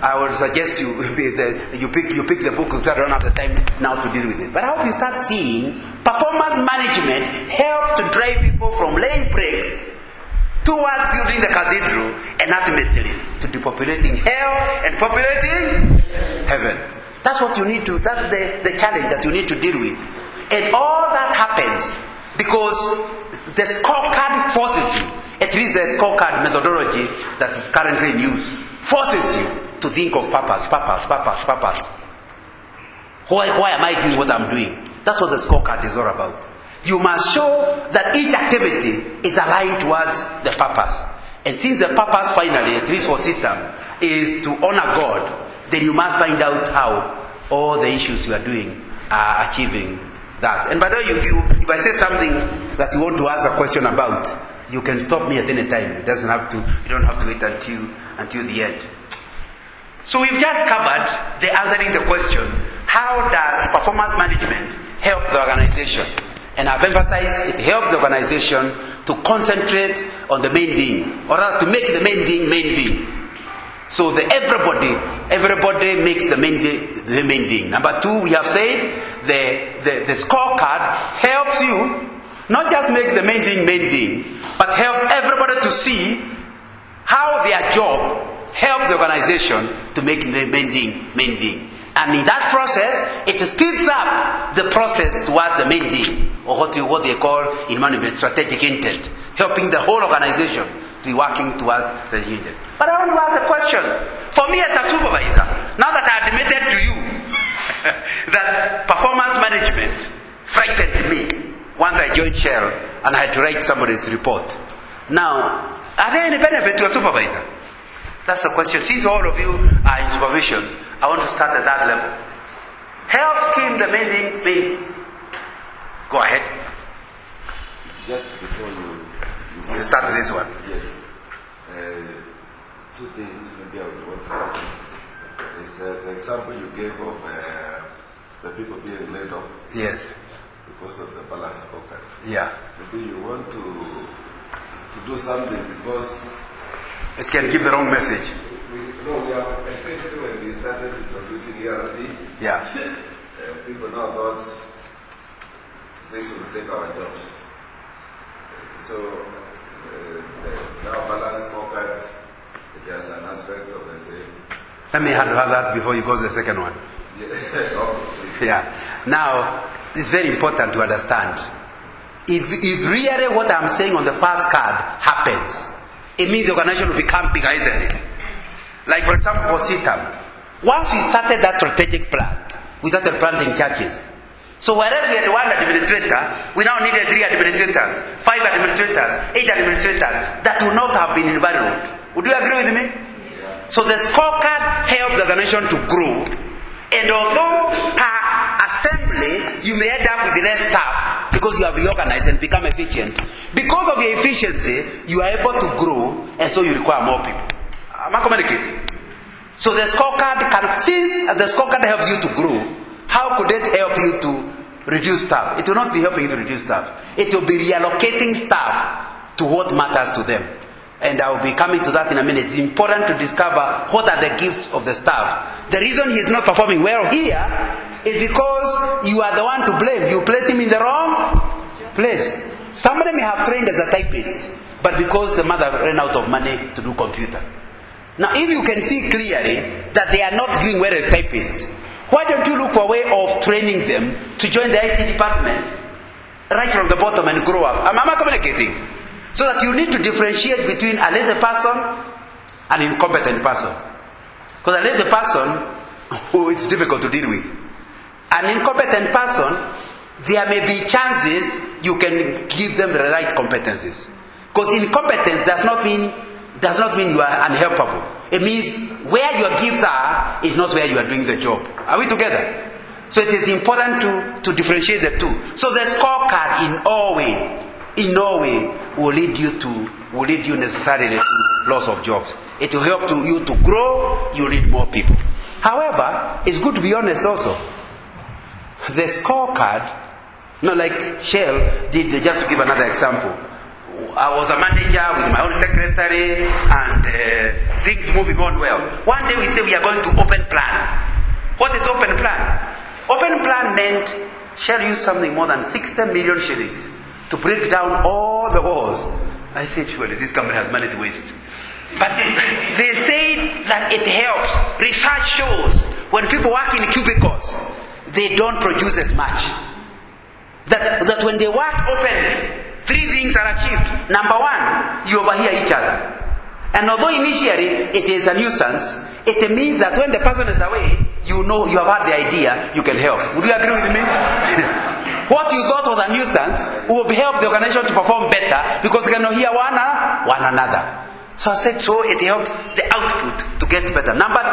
I would suggest you pick the book because I don't have the time now to deal with it. But I hope you start seeing performance management help to drive people from laying bricks towards building the cathedral and ultimately to depopulating hell and populating heaven. That's what you need to, that's the challenge that you need to deal with. And all that happens because the scorecard forces you. At least the scorecard methodology that is currently in use forces you to think of purpose. Why am I doing what I'm doing? That's what the scorecard is all about. You must show that each activity is aligned towards the purpose. And since the purpose finally, at least for CITAM, is to honor God, then you must find out how all the issues you are doing are achieving that. And by the way, if I say something that you want to ask a question about, you can stop me at any time. You don't have to wait until the end. So we've just covered answering the question, how does performance management help the organization? And I've emphasized it helps the organization to concentrate on the main thing, or rather to make the main thing. So everybody makes the main thing. Number two, we have said the scorecard helps you not just make the main thing, but helps everybody to see how their job helps the organization to make the main thing. And in that process, it speeds up the process towards the main thing, or what they call in management strategic intent, helping the whole organization to be working towards the intent. But I want to ask a question. For me as a supervisor, now that I admitted to you that performance management frightened me once I joined Shell and I had to write somebody's report. Now, are there any benefit to a supervisor? That's the question. Since all of you are in supervision, I want to start at that level. Helps him the main things. Go ahead. Just before you start with this one. Yes. Two things maybe I would want to add. Is the example you gave of the people being laid off. Yes. Because of the balance pocket. Yeah. Maybe you want to do something because it can give the wrong message. We are essentially when we started introducing ERP, people now thought they should take our jobs. So now balance pocket is just an aspect of the same. Let me have that before you go to the second one. Yeah. Now, it's very important to understand. If really what I'm saying on the first card happens, it means the organization will become bigger, isn't it? Like for example for CITAM, once we started that strategic plan, we started planting churches. So whereas we had one administrator, we now needed 3 administrators, 5 administrators, 8 administrators that would not have been in the road. Would you agree with me? Yeah. So the scorecard helps the organization to grow, and although per assembly finally, you may end up with less staff because you have reorganized and become efficient. Because of your efficiency, you are able to grow, and so you require more people. Am I communicating? So the scorecard since the scorecard helps you to grow, how could it help you to reduce staff? It will not be helping you to reduce staff. It will be reallocating staff to what matters to them. And I will be coming to that in a minute. It's important to discover what are the gifts of the staff. The reason he is not performing well here is because you are the one to blame. You placed him in the wrong place. Somebody may have trained as a typist, but because the mother ran out of money to do computer. Now, if you can see clearly that they are not doing well as typists, why don't you look for a way of training them to join the IT department right from the bottom and grow up? Am I communicating? So that you need to differentiate between a lazy person and an incompetent person. Because a lazy person, it's difficult to deal with. An incompetent person, there may be chances you can give them the right competencies. Because incompetence does not mean you are unhelpable. It means where your gifts are is not where you are doing the job. Are we together? So it is important to differentiate the two. So the scorecard in no way will lead you necessarily to loss of jobs. It will help you to grow. You need more people. However, it's good to be honest also. The scorecard, like Shell did, just to give another example. I was a manager with my own secretary and things moving on well. One day we say we are going to open plan. What is open plan? Open plan meant Shell used something more than 60 million shillings to break down all the walls. I said, surely this company has money to waste. But they say that it helps. Research shows when people work in cubicles, they don't produce as much. That when they work openly, 3 things are achieved. Number 1, you overhear each other. And although initially it is a nuisance, it means that when the person is away, you know you have had the idea, you can help. Would you agree with me? What you thought was a nuisance will help the organization to perform better because you can hear one another. So I said, so it helps the output to get better. Number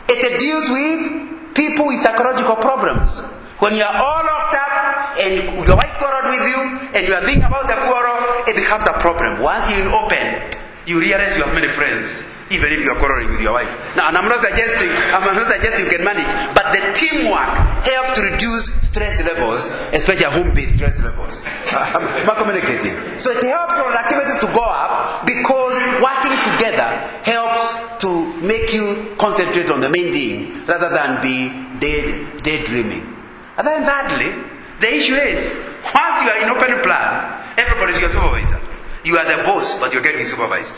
2, it deals with people with psychological problems. When you are all locked up and your wife quarreled with you and you are thinking about the quarrel, it becomes a problem. Once you open, you realize you have many friends, even if you are quarreling with your wife. Now, and I'm not suggesting you can manage, but the teamwork helps to reduce stress levels, especially home-based stress levels. Am I communicating? So it helps productivity to go up because working together helps to make you concentrate on the main thing rather than be daydreaming. And then thirdly, the issue is, once you are in open plan, everybody is your supervisor. You are the boss, but you're getting supervised.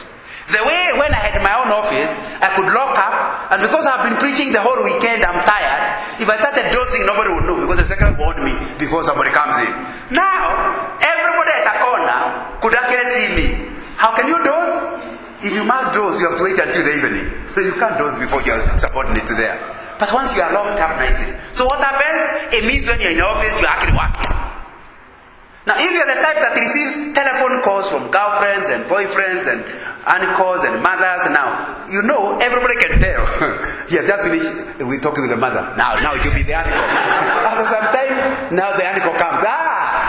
The way when I had my own office, I could lock up, and because I've been preaching the whole weekend, I'm tired. If I started dozing, nobody would know, because the secretary warned me before somebody comes in. Now, everybody at the corner could actually see me. How can you doze? If you must doze, you have to wait until the evening. So you can't doze before you're subordinate to there. But once you are locked up nicely. So what happens? It means when you're in the office, you're actually working. Now, if you're the type that receives telephone calls from girlfriends and boyfriends and uncles and mothers, now, you know, everybody can tell. He has just finished with talking with the mother. Now it will be the uncle. After some time, now the uncle comes.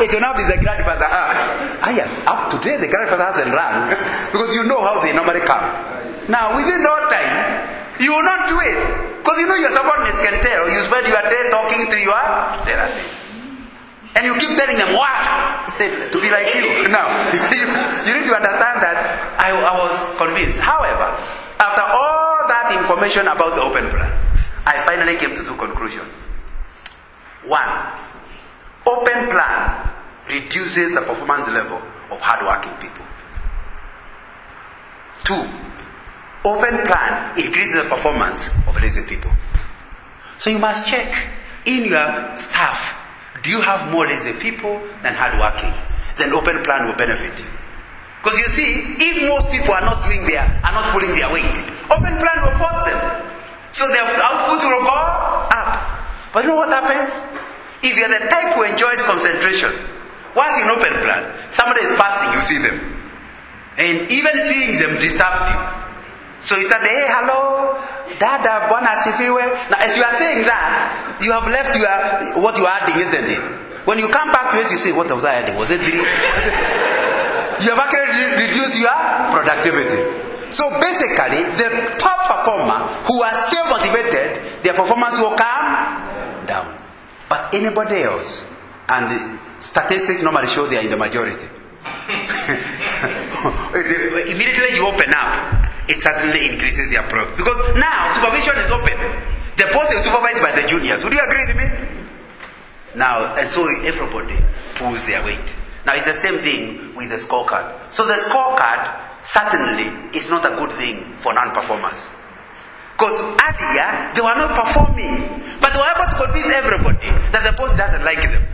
It will now be the grandfather. Up today, the grandfather hasn't run. Because you know how they normally come. Now, within no time, you will not do it. Because you know your subordinates can tell. You spend your day talking to your relatives. And you keep telling them, what? He said, to be like you. Now, you need to understand that I was convinced. However, after all that information about the open plan, I finally came to two conclusions. 1, open plan reduces the performance level of hardworking people. 2, open plan increases the performance of lazy people. So you must check in your staff. Do you have more lazy people than hardworking? Then open plan will benefit you. Because you see, if most people are not pulling their weight, open plan will force them. So their output will go up. But you know what happens? If you're the type who enjoys concentration, once in open plan, somebody is passing, you see them. And even seeing them disturbs you. So you say, hey, hello, Dada, Bwana asifiwe. Now, as you are saying that, you have left what you are adding, isn't it? When you come back to it, you say, what was I adding? Was it really? You have actually reduced your productivity. So basically, the top performer who are still motivated, their performance will come down. But anybody else, and the statistics normally show they are in the majority. Immediately you open up, it suddenly increases their progress. Because now supervision is open. The boss is supervised by the juniors. Would you agree with me? Now, and so everybody pulls their weight. Now it's the same thing with the scorecard. So the scorecard certainly is not a good thing for non-performers. Because earlier they were not performing, but they were able to convince everybody that the boss doesn't like them.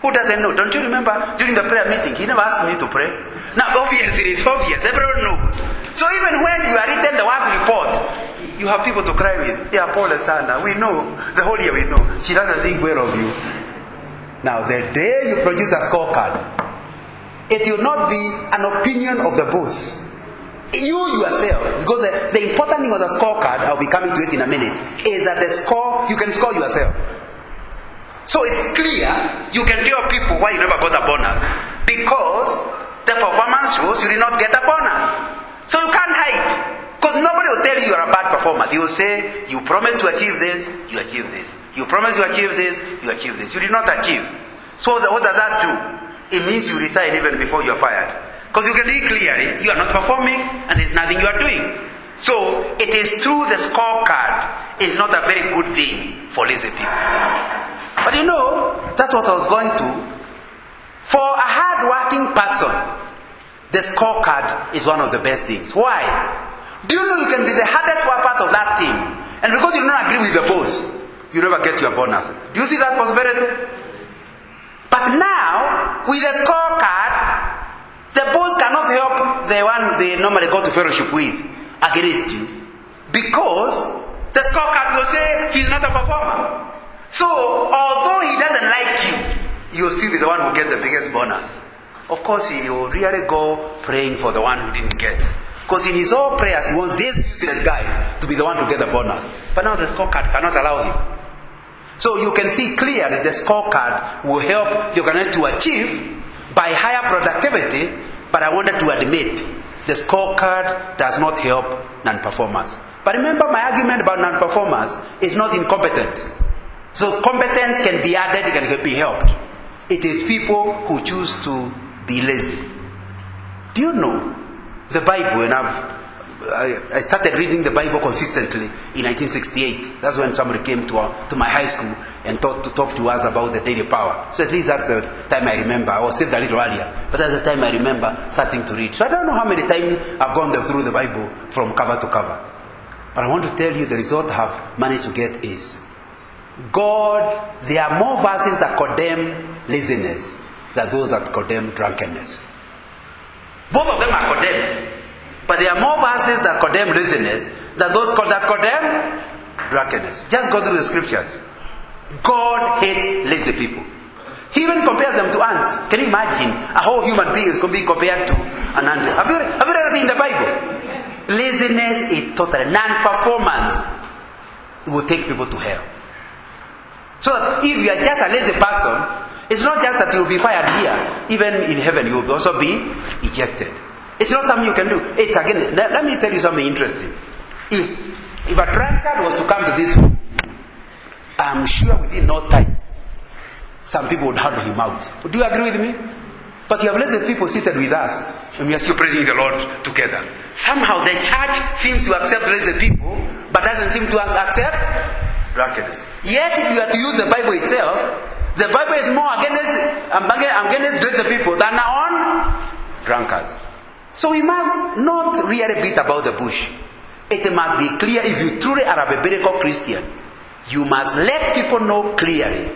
Who doesn't know? Don't you remember during the prayer meeting, he never asked me to pray? Now obviously it's obvious, everyone knows. So even when you are written the work report, you have people to cry with. Yeah, Paul and Sana, we know, the whole year we know. She doesn't think well of you. Now the day you produce a scorecard, it will not be an opinion of the boss. You yourself, because the important thing of the scorecard, I'll be coming to it in a minute, is that the score, you can score yourself. So it's clear, you can tell people why you never got a bonus. Because the performance shows you did not get a bonus. So you can't hide. Because nobody will tell you you're a bad performer. They will say, you promised to achieve this, you achieve this. You promised to achieve this, you achieve this. You did not achieve. So what does that do? It means you resign even before you're fired. Because you can see clearly, you are not performing and there's nothing you are doing. So it is true the scorecard is not a very good thing for lazy people. But you know, that's what I was going to. For a hard-working person, the scorecard is one of the best things. Why? Do you know you can be the hardest one part of that team, and because you do not agree with the boss, you never get your bonus. Do you see that possibility? But now, with the scorecard, the boss cannot help the one they normally go to fellowship with against you, because the scorecard will say he's not a performer. So, although he doesn't like you, you'll still be the one who gets the biggest bonus. Of course, he will really go praying for the one who didn't get. Because in his own prayers, he wants this useless guy to be the one to get the bonus. But now the scorecard cannot allow him. So you can see clearly the scorecard will help the organization to achieve by higher productivity. But I wanted to admit, the scorecard does not help non-performers. But remember, my argument about non-performers is not incompetence. So competence can be added, it can be helped. It is people who choose to be lazy. Do you know the Bible? And I started reading the Bible consistently in 1968. That's when somebody came to my high school and to talk to us about the daily power. So at least that's the time I remember. I was saved a little earlier, but that's the time I remember starting to read. So I don't know how many times I've gone through the Bible from cover to cover. But I want to tell you the result I have managed to get is God, there are more verses that condemn laziness than those that condemn drunkenness. Both of them are condemned. But there are more verses that condemn laziness than those that condemn drunkenness. Just go through the scriptures. God hates lazy people. He even compares them to ants. Can you imagine a whole human being is being compared to an ant? Have you read anything in the Bible? Yes. Laziness is totally non-performance. It will take people to hell. So that if you are just a lazy person, it's not just that you will be fired here. Even in heaven, you will also be ejected. It's not something you can do. It's again. Let me tell you something interesting. If a drunkard was to come to this room, I'm sure within no time, some people would handle him out. Do you agree with me? But you have lazy people seated with us, and we are still praising the Lord together. Somehow the church seems to accept lazy people, but doesn't seem to accept drunkenness. Yet, if you are to use the Bible itself, the Bible is more against lazy people than on drunkards. So we must not really beat about the bush. It must be clear, if you truly are a biblical Christian, you must let people know clearly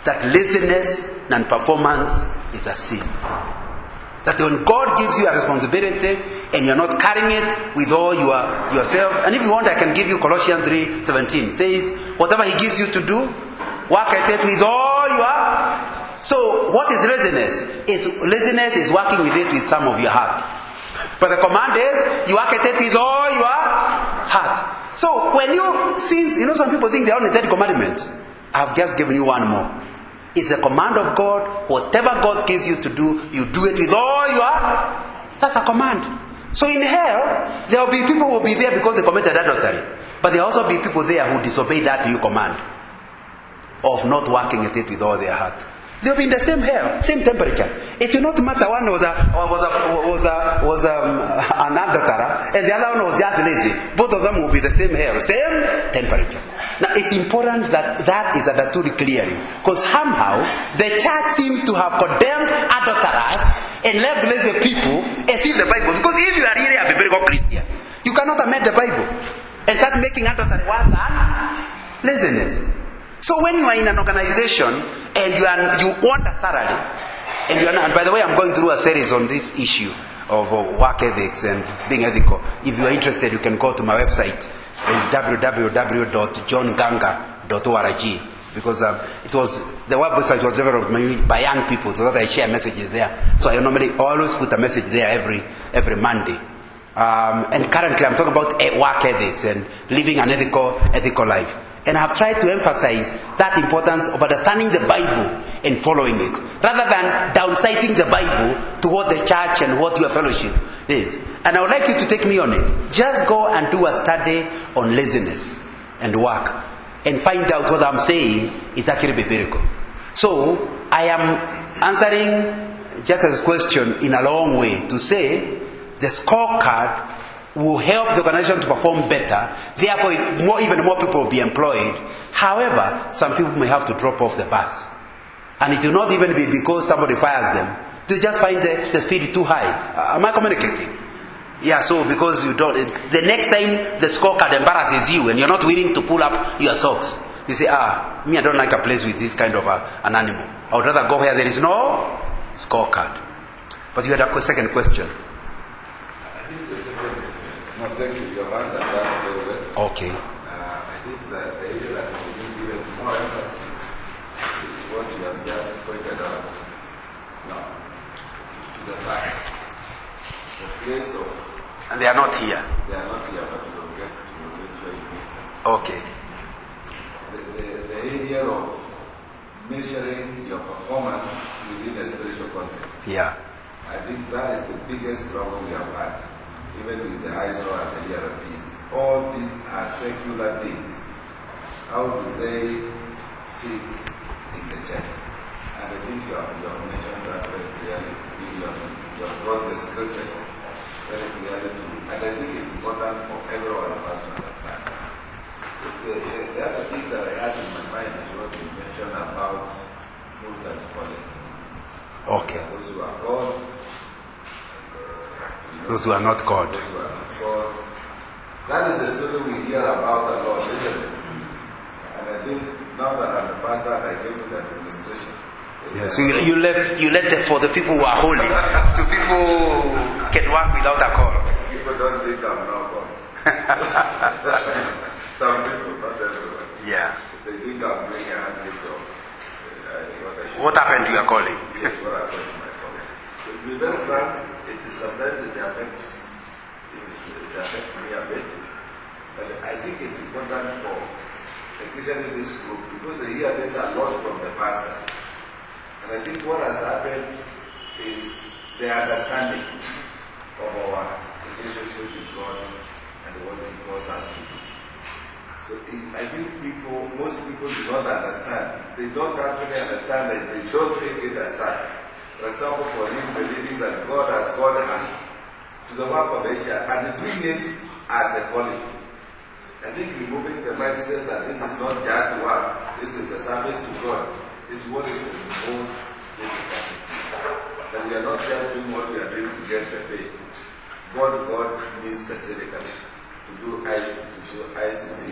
that laziness and performance is a sin. That when God gives you a responsibility and you're not carrying it with all yourself, and if you want, I can give you Colossians 3:17. It says, whatever He gives you to do, work at it with all your. So what is laziness? Laziness is working with it with some of your heart. But the command is, you work at it with all your heart. So since some people think they're on the 10 commandments, I've just given you one more. It's the command of God. Whatever God gives you to do, you do it with all your heart. That's a command. So in hell, there will be people who will be there because they committed adultery. But there will also be people there who disobey that new command of not working at it with all their heart. They'll be in the same hell, same temperature. It will not matter. One was an adulterer, and the other one was just lazy. Both of them will be the same hell, same temperature. Now it's important that is understood clearly, because somehow the church seems to have condemned adulterers and left lazy people as if the Bible. Because if you are really a biblical Christian, you cannot amend the Bible and start making adultery worse than laziness. So when you are in an organization and you want a salary, and by the way, I'm going through a series on this issue of work ethics and being ethical. If you are interested, you can go to my website, www.johnganga.org, because the website was developed by young people, so that I share messages there. So I normally always put a message there every Monday. And currently, I'm talking about work ethics and living an ethical life. And I've tried to emphasize that importance of understanding the Bible and following it, rather than downsizing the Bible to what the church and what your fellowship is. And I would like you to take me on it. Just go and do a study on laziness and work, and find out what I'm saying is actually biblical. So I am answering Jeth's question in a long way to say the scorecard will help the organization to perform better. Therefore, even more people will be employed. However, some people may have to drop off the bus. And it will not even be because somebody fires them. They just find the speed too high. Am I communicating? Yeah, so because you don't... The next time the scorecard embarrasses you and you're not willing to pull up your socks, you say, me, I don't like a place with this kind of an animal. I would rather go where there is no scorecard. But you had a second question. No, thank you. You have answered that very well. Okay. I think that the area that we need even more emphasis is what you have just pointed out now, to the past. The place of... And they are not here. They are not here, but you will get where you meet them. Okay. The area of measuring your performance within a spiritual context. Yeah. I think that is the biggest problem we have had. Even with the ISO and the ERPs, all these are secular things. How do they fit in the church? And I think you have mentioned that very clearly. You have brought the scriptures very clearly too. And I think it's important for everyone of us to understand. The other thing that I had in my mind is what you mentioned about fruit and calling. Okay. Those who are called, those who are not God. That is the story we hear about a lot, isn't it? And I think now that I'm a pastor, I came to the administration. Yeah, so you left it for the people who are holy, to people who can work without a call. People don't think I'm not called. Some people, not everyone. Yeah. They think I'm doing a handmade job. What happened to your calling? Yes, what happened to my calling? To be very frank, sometimes it affects me a bit, but I think it's important for, especially this group, because they hear this a lot from the pastors. And I think what has happened is the understanding of our relationship with God and what He calls us to do. So I think most people do not understand. They don't actually understand that they don't take it as such. For example, for him believing that God has called him to the work of HR and doing it as a calling. I think removing the mindset that this is not just work, this is a service to God, is what is the most difficult. That we are not just doing what we are doing to get the pay. God means specifically to do ICT.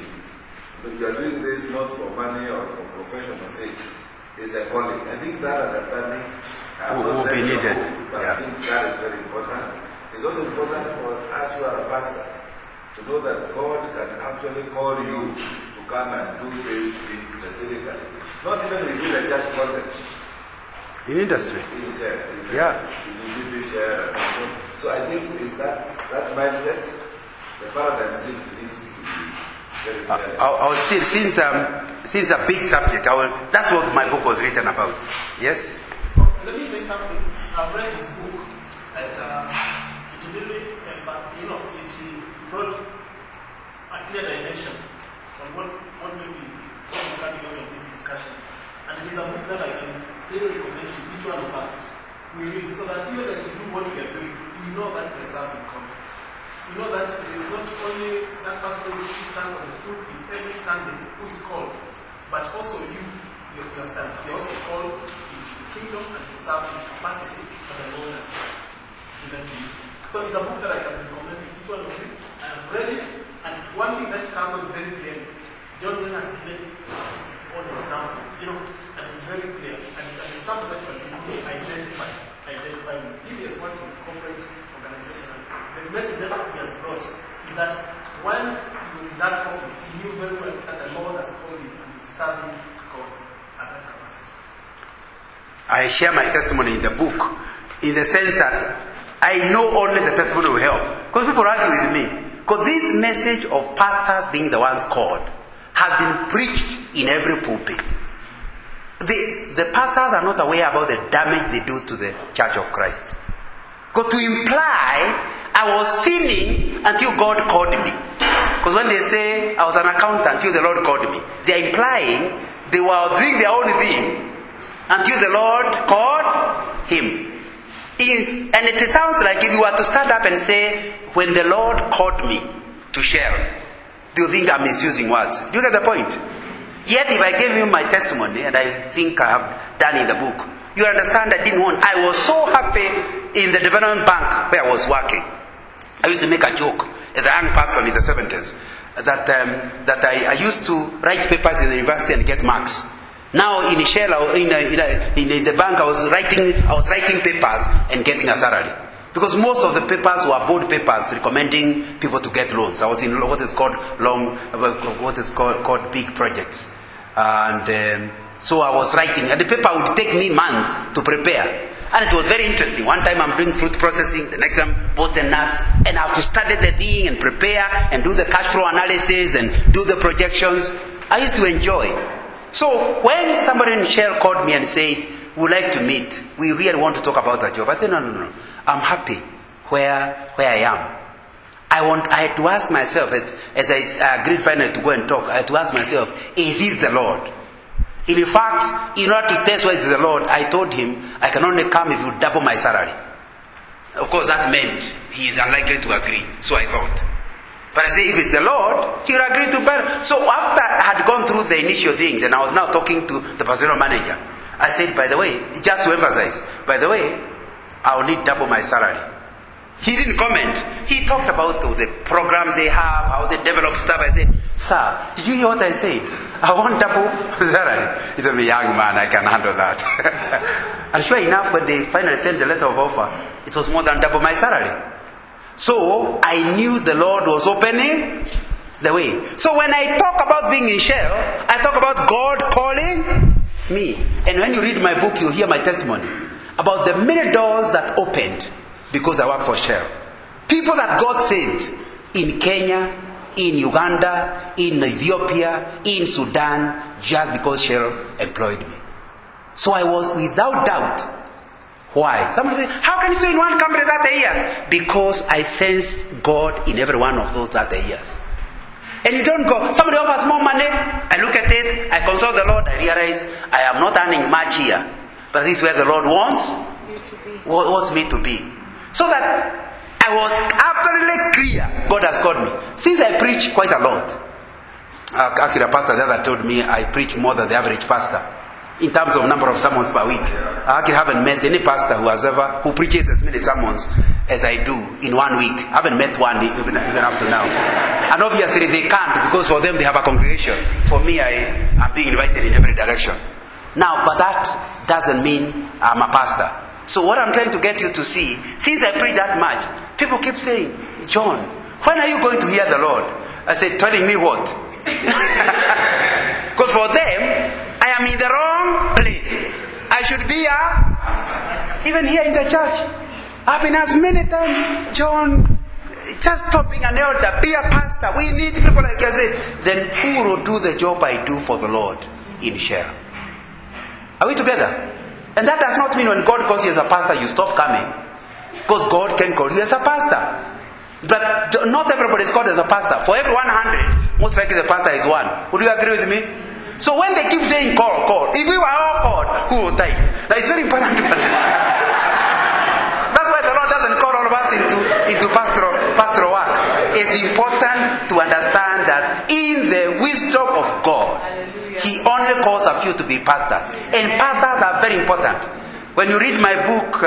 You are doing this not for money or for professional sake. It's a calling. I think that understanding will be needed. But I think that is very important. It's also important for us who are pastors to know that God can actually call you to come and do these things specifically. Not even within a church context. In industry. Yeah. So I think it's that mindset, the paradigm shift needs to be I'll still, since it's a big subject, that's what my book was written about. Yes? Let me say something. I've read his book, and it really, it brought a clear dimension on what is coming out of this discussion. And it is a book that I can really recommend to each one of us. We read so that even as we do what we are doing, we know that there's something coming. You know that it is not only that person who stands on the pulpit every Sunday who is called, but also you yourself. You're also called into the kingdom and to serve in capacity that the Lord has given to you. So it's a book that I can recommend to each one of you. I have read it, and one thing that comes out very clearly, John has given his own example, and it's very clear. And it's an example that you can identify with. If he has worked in a corporate organization, the message that he has brought is that when he was in that office, he knew very well that the Lord has called him and he's serving God at that capacity. I share my testimony in the book in the sense that I know only the testimony will help. Because people argue with me. Because this message of pastors being the ones called has been preached in every pulpit. The pastors are not aware about the damage they do to the Church of Christ. Because to imply I was sinning until God called me. Because when they say I was an accountant until the Lord called me, they are implying they were doing their own thing until the Lord called him. And it sounds like if you were to stand up and say, when the Lord called me to share, do you think I'm misusing words? Do you get the point? Yet if I gave you my testimony, and I think I have done in the book, you understand I was so happy in the development bank where I was working. I used to make a joke as a young person in the 70s that I used to write papers in the university and get marks. Now in Shell, in the bank, I was writing papers and getting a salary. Because most of the papers were board papers recommending people to get loans. I was in what is called big projects. And so I was writing, and the paper would take me months to prepare. And it was very interesting. One time I'm doing fruit processing, the next time bottle nuts, and I have to study the thing and prepare and do the cash flow analysis and do the projections. I used to enjoy. So when somebody in Shell called me and said, we'd like to meet, we really want to talk about a job, I said, no. I'm happy where I am. I had to ask myself, as I agreed finally to go and talk, I had to ask myself, is this the Lord? In fact, in order to test whether it is the Lord, I told him, I can only come if you double my salary. Of course, that meant he is unlikely to agree, so I thought. But I said, if it's the Lord, he will agree to better. So after I had gone through the initial things, and I was now talking to the personnel manager, I said, by the way, just to emphasize, by the way, I will need double my salary. He didn't comment. He talked about the programs they have, how they develop stuff. I said, sir, did you hear what I said? I want double salary. He told me, young man, I can handle that. And sure enough, when they finally sent the letter of offer, it was more than double my salary. So I knew the Lord was opening the way. So when I talk about being in Shell, I talk about God calling me. And when you read my book, you hear my testimony about the many doors that opened because I worked for Shell. People that God saved in Kenya, in Uganda, in Ethiopia, in Sudan, just because Shell employed me. So I was without doubt. Why? Someone says, how can you say in one company 30 years? Because I sensed God in every one of those 30 years. And you don't go, somebody offers more money, I look at it, I consult the Lord, I realize I am not earning much here. But this is where the Lord wants me to be. So that I was absolutely clear, God has called me. Since I preach quite a lot, actually a pastor the other told me I preach more than the average pastor. In terms of number of sermons per week. I actually haven't met any pastor who preaches as many sermons as I do in 1 week. I haven't met one even up to now. And obviously they can't, because for them they have a congregation. For me, I am being invited in every direction. Now, but that doesn't mean I'm a pastor. So what I'm trying to get you to see, since I preach that much, people keep saying, John, when are you going to hear the Lord? I said, telling me what? Because for them, I am in the wrong place. I should be even here in the church. I've been asked many times, John, just stop being an elder, be a pastor. We need people like I said. Then who will do the job I do for the Lord in share? Are we together? And that does not mean when God calls you as a pastor, you stop coming. Because God can call you as a pastor. But not everybody is called as a pastor. For every 100, most likely the pastor is one. Would you agree with me? So when they keep saying call, if we were all called, who would die? Now it's very important to That's why the Lord doesn't call all of us into pastoral work. It's important to understand that in the wisdom of God, He only calls a few to be pastors. And pastors are very important. When you read my book,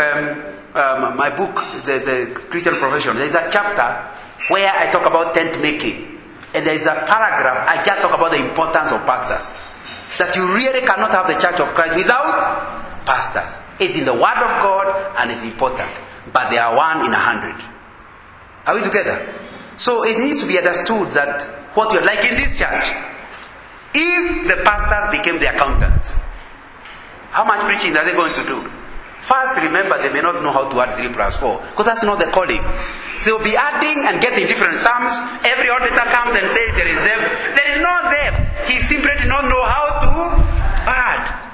the Christian Profession, there is a chapter where I talk about tent making. And there is a paragraph, I just talk about the importance of pastors. That you really cannot have the Church of Christ without pastors. It's in the Word of God and it's important. But they are 1 in 100. Are we together? So it needs to be understood that what you're like in this church, if the pastors became the accountants, how much preaching are they going to do? First, remember, they may not know how to add 3 plus 4, because that's not the calling. They'll be adding and getting different sums. Every auditor comes and says there is them. There is no them. He simply did not know how to add.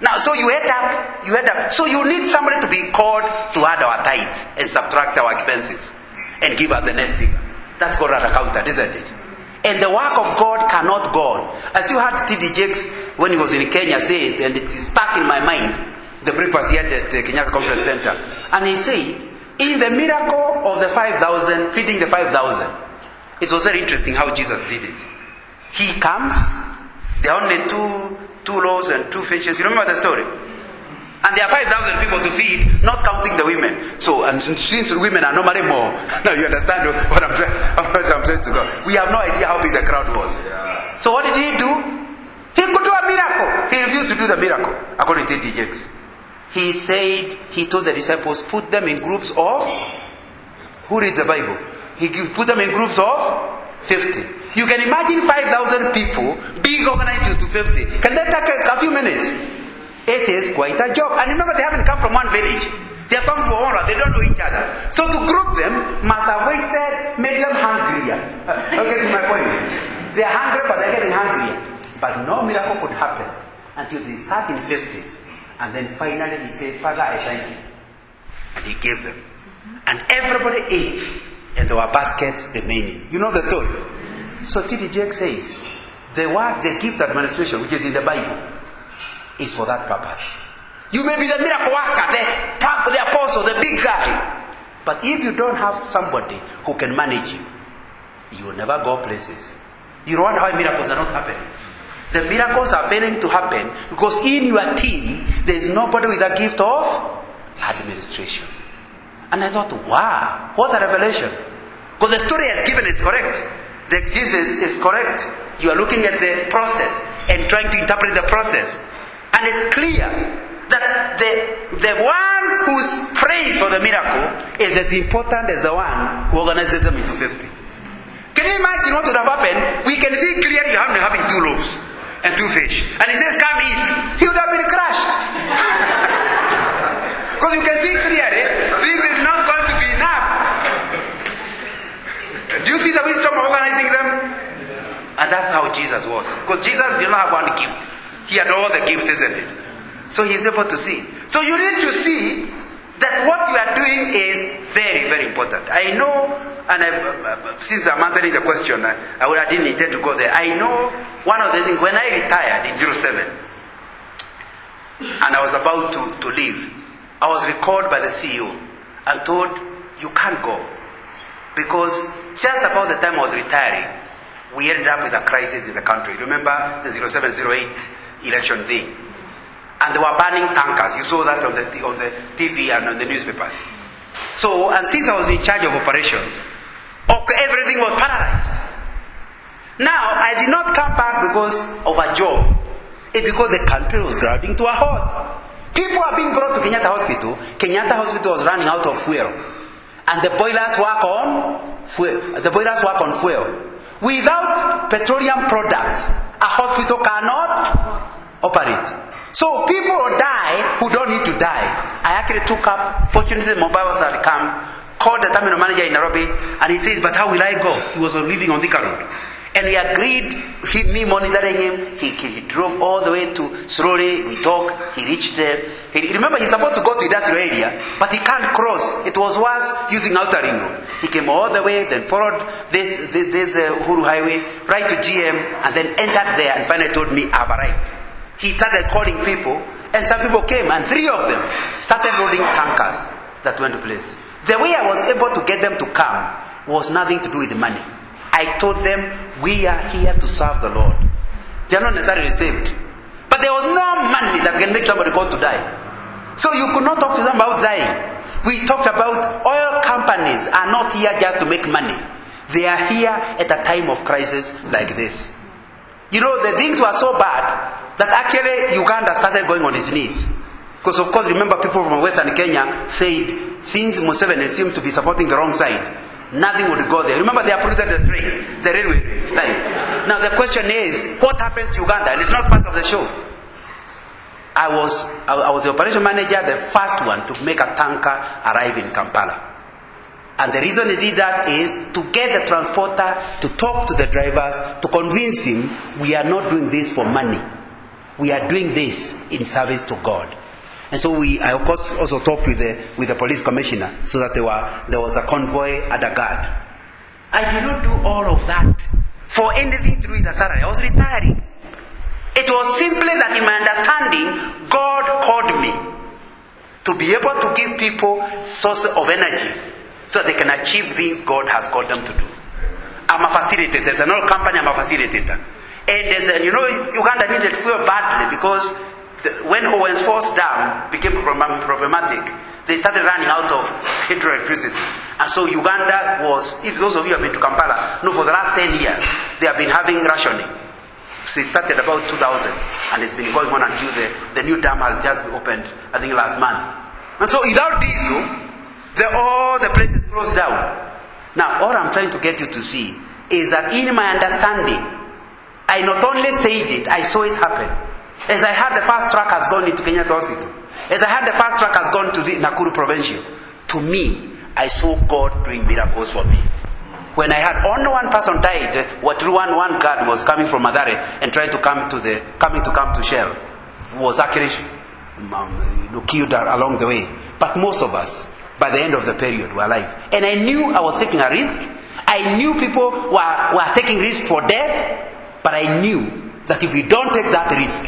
Now, so you end up. So you need somebody to be called to add our tithes and subtract our expenses and give us the net figure. That's called an accountant, isn't it? And the work of God cannot go on. I still heard T.D. Jakes when he was in Kenya say it, and it is stuck in my mind. The breakfast he had at the Kenyatta Conference Center. And he said, in the miracle of the 5,000, feeding the 5,000, it was very interesting how Jesus did it. He comes, there are only two loaves and 2 fishes. You remember the story? And there are 5,000 people to feed, not counting the women. So, and since women are normally more, now you understand what I'm trying to go. We have no idea how big the crowd was. So what did he do? He could do a miracle. He refused to do the miracle, according to T.D. Jakes. He said, he told the disciples, put them in groups of, who reads the Bible? He put them in groups of 50. You can imagine 5,000 people being organized into 50. Can that take a few minutes? It is quite a job. And remember, they haven't come from one village. They have come from one, they don't know each other. So to group them must have waited, made them hungrier. Okay, to my point. They are hungry, but they're getting hungrier. But no miracle could happen until they sat in 50s. And then finally he said, Father, I thank you. And he gave them. And everybody ate. And there were baskets remaining. You know the story. So T.D. Jakes says, the gift administration, which is in the Bible, is for that purpose. You may be the miracle worker, the apostle, the big guy. But if you don't have somebody who can manage you, you will never go places. You don't wonder why miracles are not happening. The miracles are failing to happen because in your team, there is nobody with a gift of administration. And I thought, wow, what a revelation. Because the story has given is correct. The exegesis is correct. You are looking at the process and trying to interpret the process. And it's clear that the one who's praised for the miracle is as important as the one who organizes them into 50. Can you imagine what would have happened? We can see clearly you have having 2 loaves and 2 fish. And he says, come eat. He would have been crushed. Because you can see clearly, this is not going to be enough. Do you see the wisdom of organizing them? And that's how Jesus was. Because Jesus did not have one gift. He had all the gifts, isn't it? So he's able to see. So you need to see that what you are doing is very, very important. I know, and since I'm answering the question, I didn't intend to go there. I know one of the things, when I retired in 2007, and I was about to leave, I was recalled by the CEO and told, you can't go. Because just about the time I was retiring, we ended up with a crisis in the country. Remember the 07-08 election thing? And they were burning tankers. You saw that on the TV and on the newspapers. So, and since I was in charge of operations, everything was paralyzed. Now, I did not come back because of a job. It's because the country was grinding to a halt. People are being brought to Kenyatta Hospital. Kenyatta Hospital was running out of fuel. And the boilers work on fuel. Without petroleum products, a hospital cannot operate. So people will die who don't need to die. I actually took up, fortunately mobiles had come, called the terminal manager in Nairobi, and he said, but how will I go? He was living on Thika Road. And he agreed, me monitoring him, he drove all the way to slowly, we talked, he reached there. Remember, he's supposed to go to that area, but he can't cross. It was worse using outer ring road. He came all the way, then followed this Uhuru Highway, right to GM, and then entered there, and finally told me, I've arrived. He started calling people, and some people came, and 3 of them started loading tankers that went to place. The way I was able to get them to come was nothing to do with the money. I told them, we are here to serve the Lord. They are not necessarily saved. But there was no money that can make somebody go to die. So you could not talk to them about dying. We talked about oil companies are not here just to make money. They are here at a time of crisis like this. You know, the things were so bad that actually Uganda started going on its knees. Because of course, remember, people from Western Kenya said, since Museveni seemed to be supporting the wrong side, nothing would go there. Remember, they uprooted the train, the railway line. Now the question is, what happened to Uganda? And it's not part of the show. I was the operation manager, the first one to make a tanker arrive in Kampala. And the reason he did that is to get the transporter to talk to the drivers, to convince him, we are not doing this for money. We are doing this in service to God. And so I of course also talked with the police commissioner, so that there was a convoy at the guard. I did not do all of that for anything to do with the salary. I was retiring. It was simply that in my understanding, God called me to be able to give people source of energy so they can achieve things God has called them to do. I'm a facilitator. There's an oil company, I'm a facilitator. And Uganda needed fuel badly because when Owens Falls Dam became problematic, they started running out of hydroelectricity. And so Uganda was, if those of you have been to Kampala, no, for the last 10 years, they have been having rationing. So it started about 2000, and it's been going on until the new dam has just opened, I think last month. And so without diesel, all the places closed down. Now, all I'm trying to get you to see is that in my understanding, I not only said it, I saw it happen. As I heard the first truck has gone into Kenyatta Hospital, as I heard the first truck has gone to the Nakuru Provincial, to me, I saw God doing miracles for me. When I had only one person died, one guard was coming from Madare and trying to come to Shell, was actually killed along the way. But most of us, by the end of the period, were alive. And I knew I was taking a risk. I knew people were taking risk for death, but I knew that if we don't take that risk,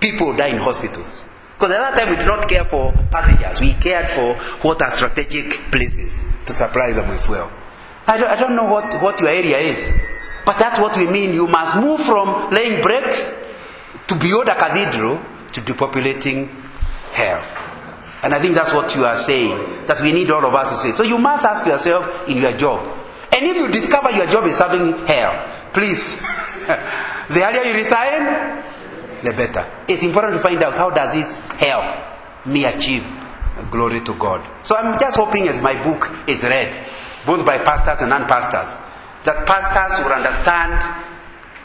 people die in hospitals. Because at that time we did not care for passengers. We cared for what are strategic places to supply them with fuel. I don't know what your area is, but that's what we mean. You must move from laying bricks to build a cathedral to depopulating hell. And I think that's what you are saying, that we need all of us to say. So you must ask yourself in your job. And if you discover your job is serving hell, please, the earlier you resign, the better. It's important to find out, how does this help me achieve glory to God? So I'm just hoping, as my book is read, both by pastors and non-pastors, that pastors will understand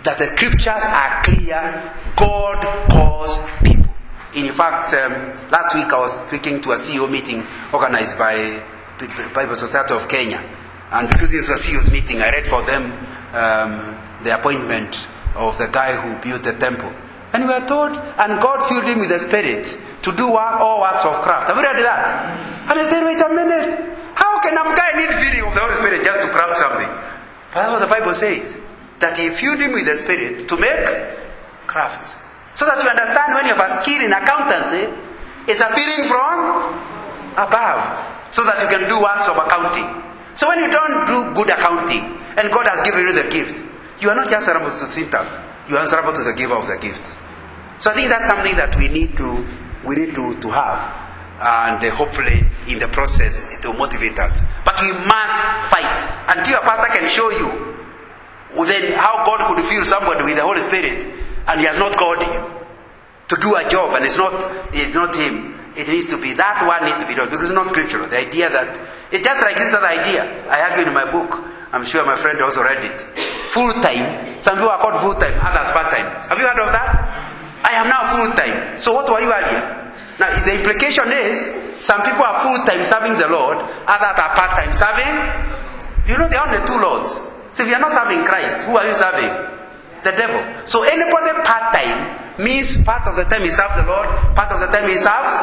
that the scriptures are clear. God calls people. In fact, last week I was speaking to a CEO meeting organized by the Bible Society of Kenya. And because it was a CEO's meeting, I read for them the appointment of the guy who built the temple. And we were told, and God filled him with the Spirit to do all works of craft. Have you read that? And I said, wait a minute. How can a guy need filling of the Holy Spirit just to craft something? But that's what the Bible says. That he filled him with the Spirit to make crafts. So that you understand, when you have a skill in accountancy, it's a feeling from above. So that you can do works of accounting. So when you don't do good accounting, and God has given you the gift, you are not just answerable to Satan, you are answerable to the giver of the gift. So I think that's something that we need to have. And hopefully in the process it will motivate us. But we must fight. Until a pastor can show you then how God could fill somebody with the Holy Spirit, and he has not called him to do a job, and it's not him. It needs to be, that one needs to be done, because it's not scriptural. The idea that, it's just like this other idea I argued in my book. I'm sure my friend also read it. Full-time. Some people are called full-time, others part-time. Have you heard of that? I am now full-time. So what were you earlier? Now, the implication is, some people are full-time serving the Lord, others are part-time serving. You know, there are only two Lords. So if you are not serving Christ, who are you serving? The devil. So anybody part-time means part of the time he serves the Lord, part of the time he serves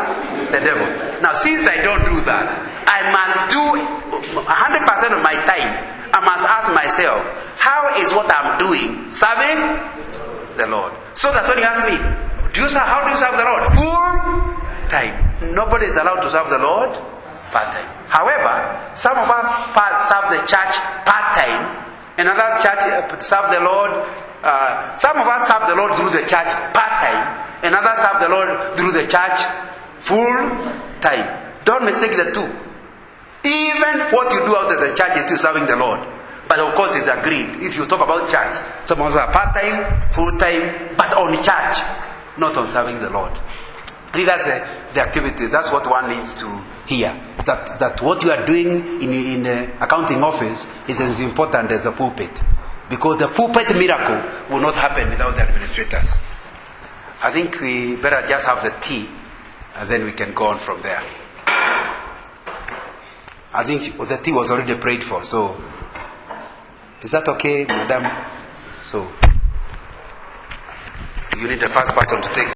the devil. Now, since I don't do that, I must do 100% of my time. I must ask myself, how is what I'm doing serving the Lord? So that when you ask me, how do you serve the Lord? Full time. Nobody is allowed to serve the Lord part-time. However, some of us serve the church part-time, and others serve the Lord. Some of us serve the Lord through the church part-time, and others serve the Lord through the church full-time. Don't mistake the two. Even what you do out of the church is still serving the Lord. But of course, it's agreed. If you talk about church, some of us are part-time, full-time, but on church, not on serving the Lord. I think that's the activity. That's what one needs to hear. That what you are doing in the accounting office is as important as the pulpit. Because the pulpit miracle will not happen without the administrators. I think we better just have the tea, and then we can go on from there. I think the tea was already prayed for, so is that okay, madam? So you need the first person to take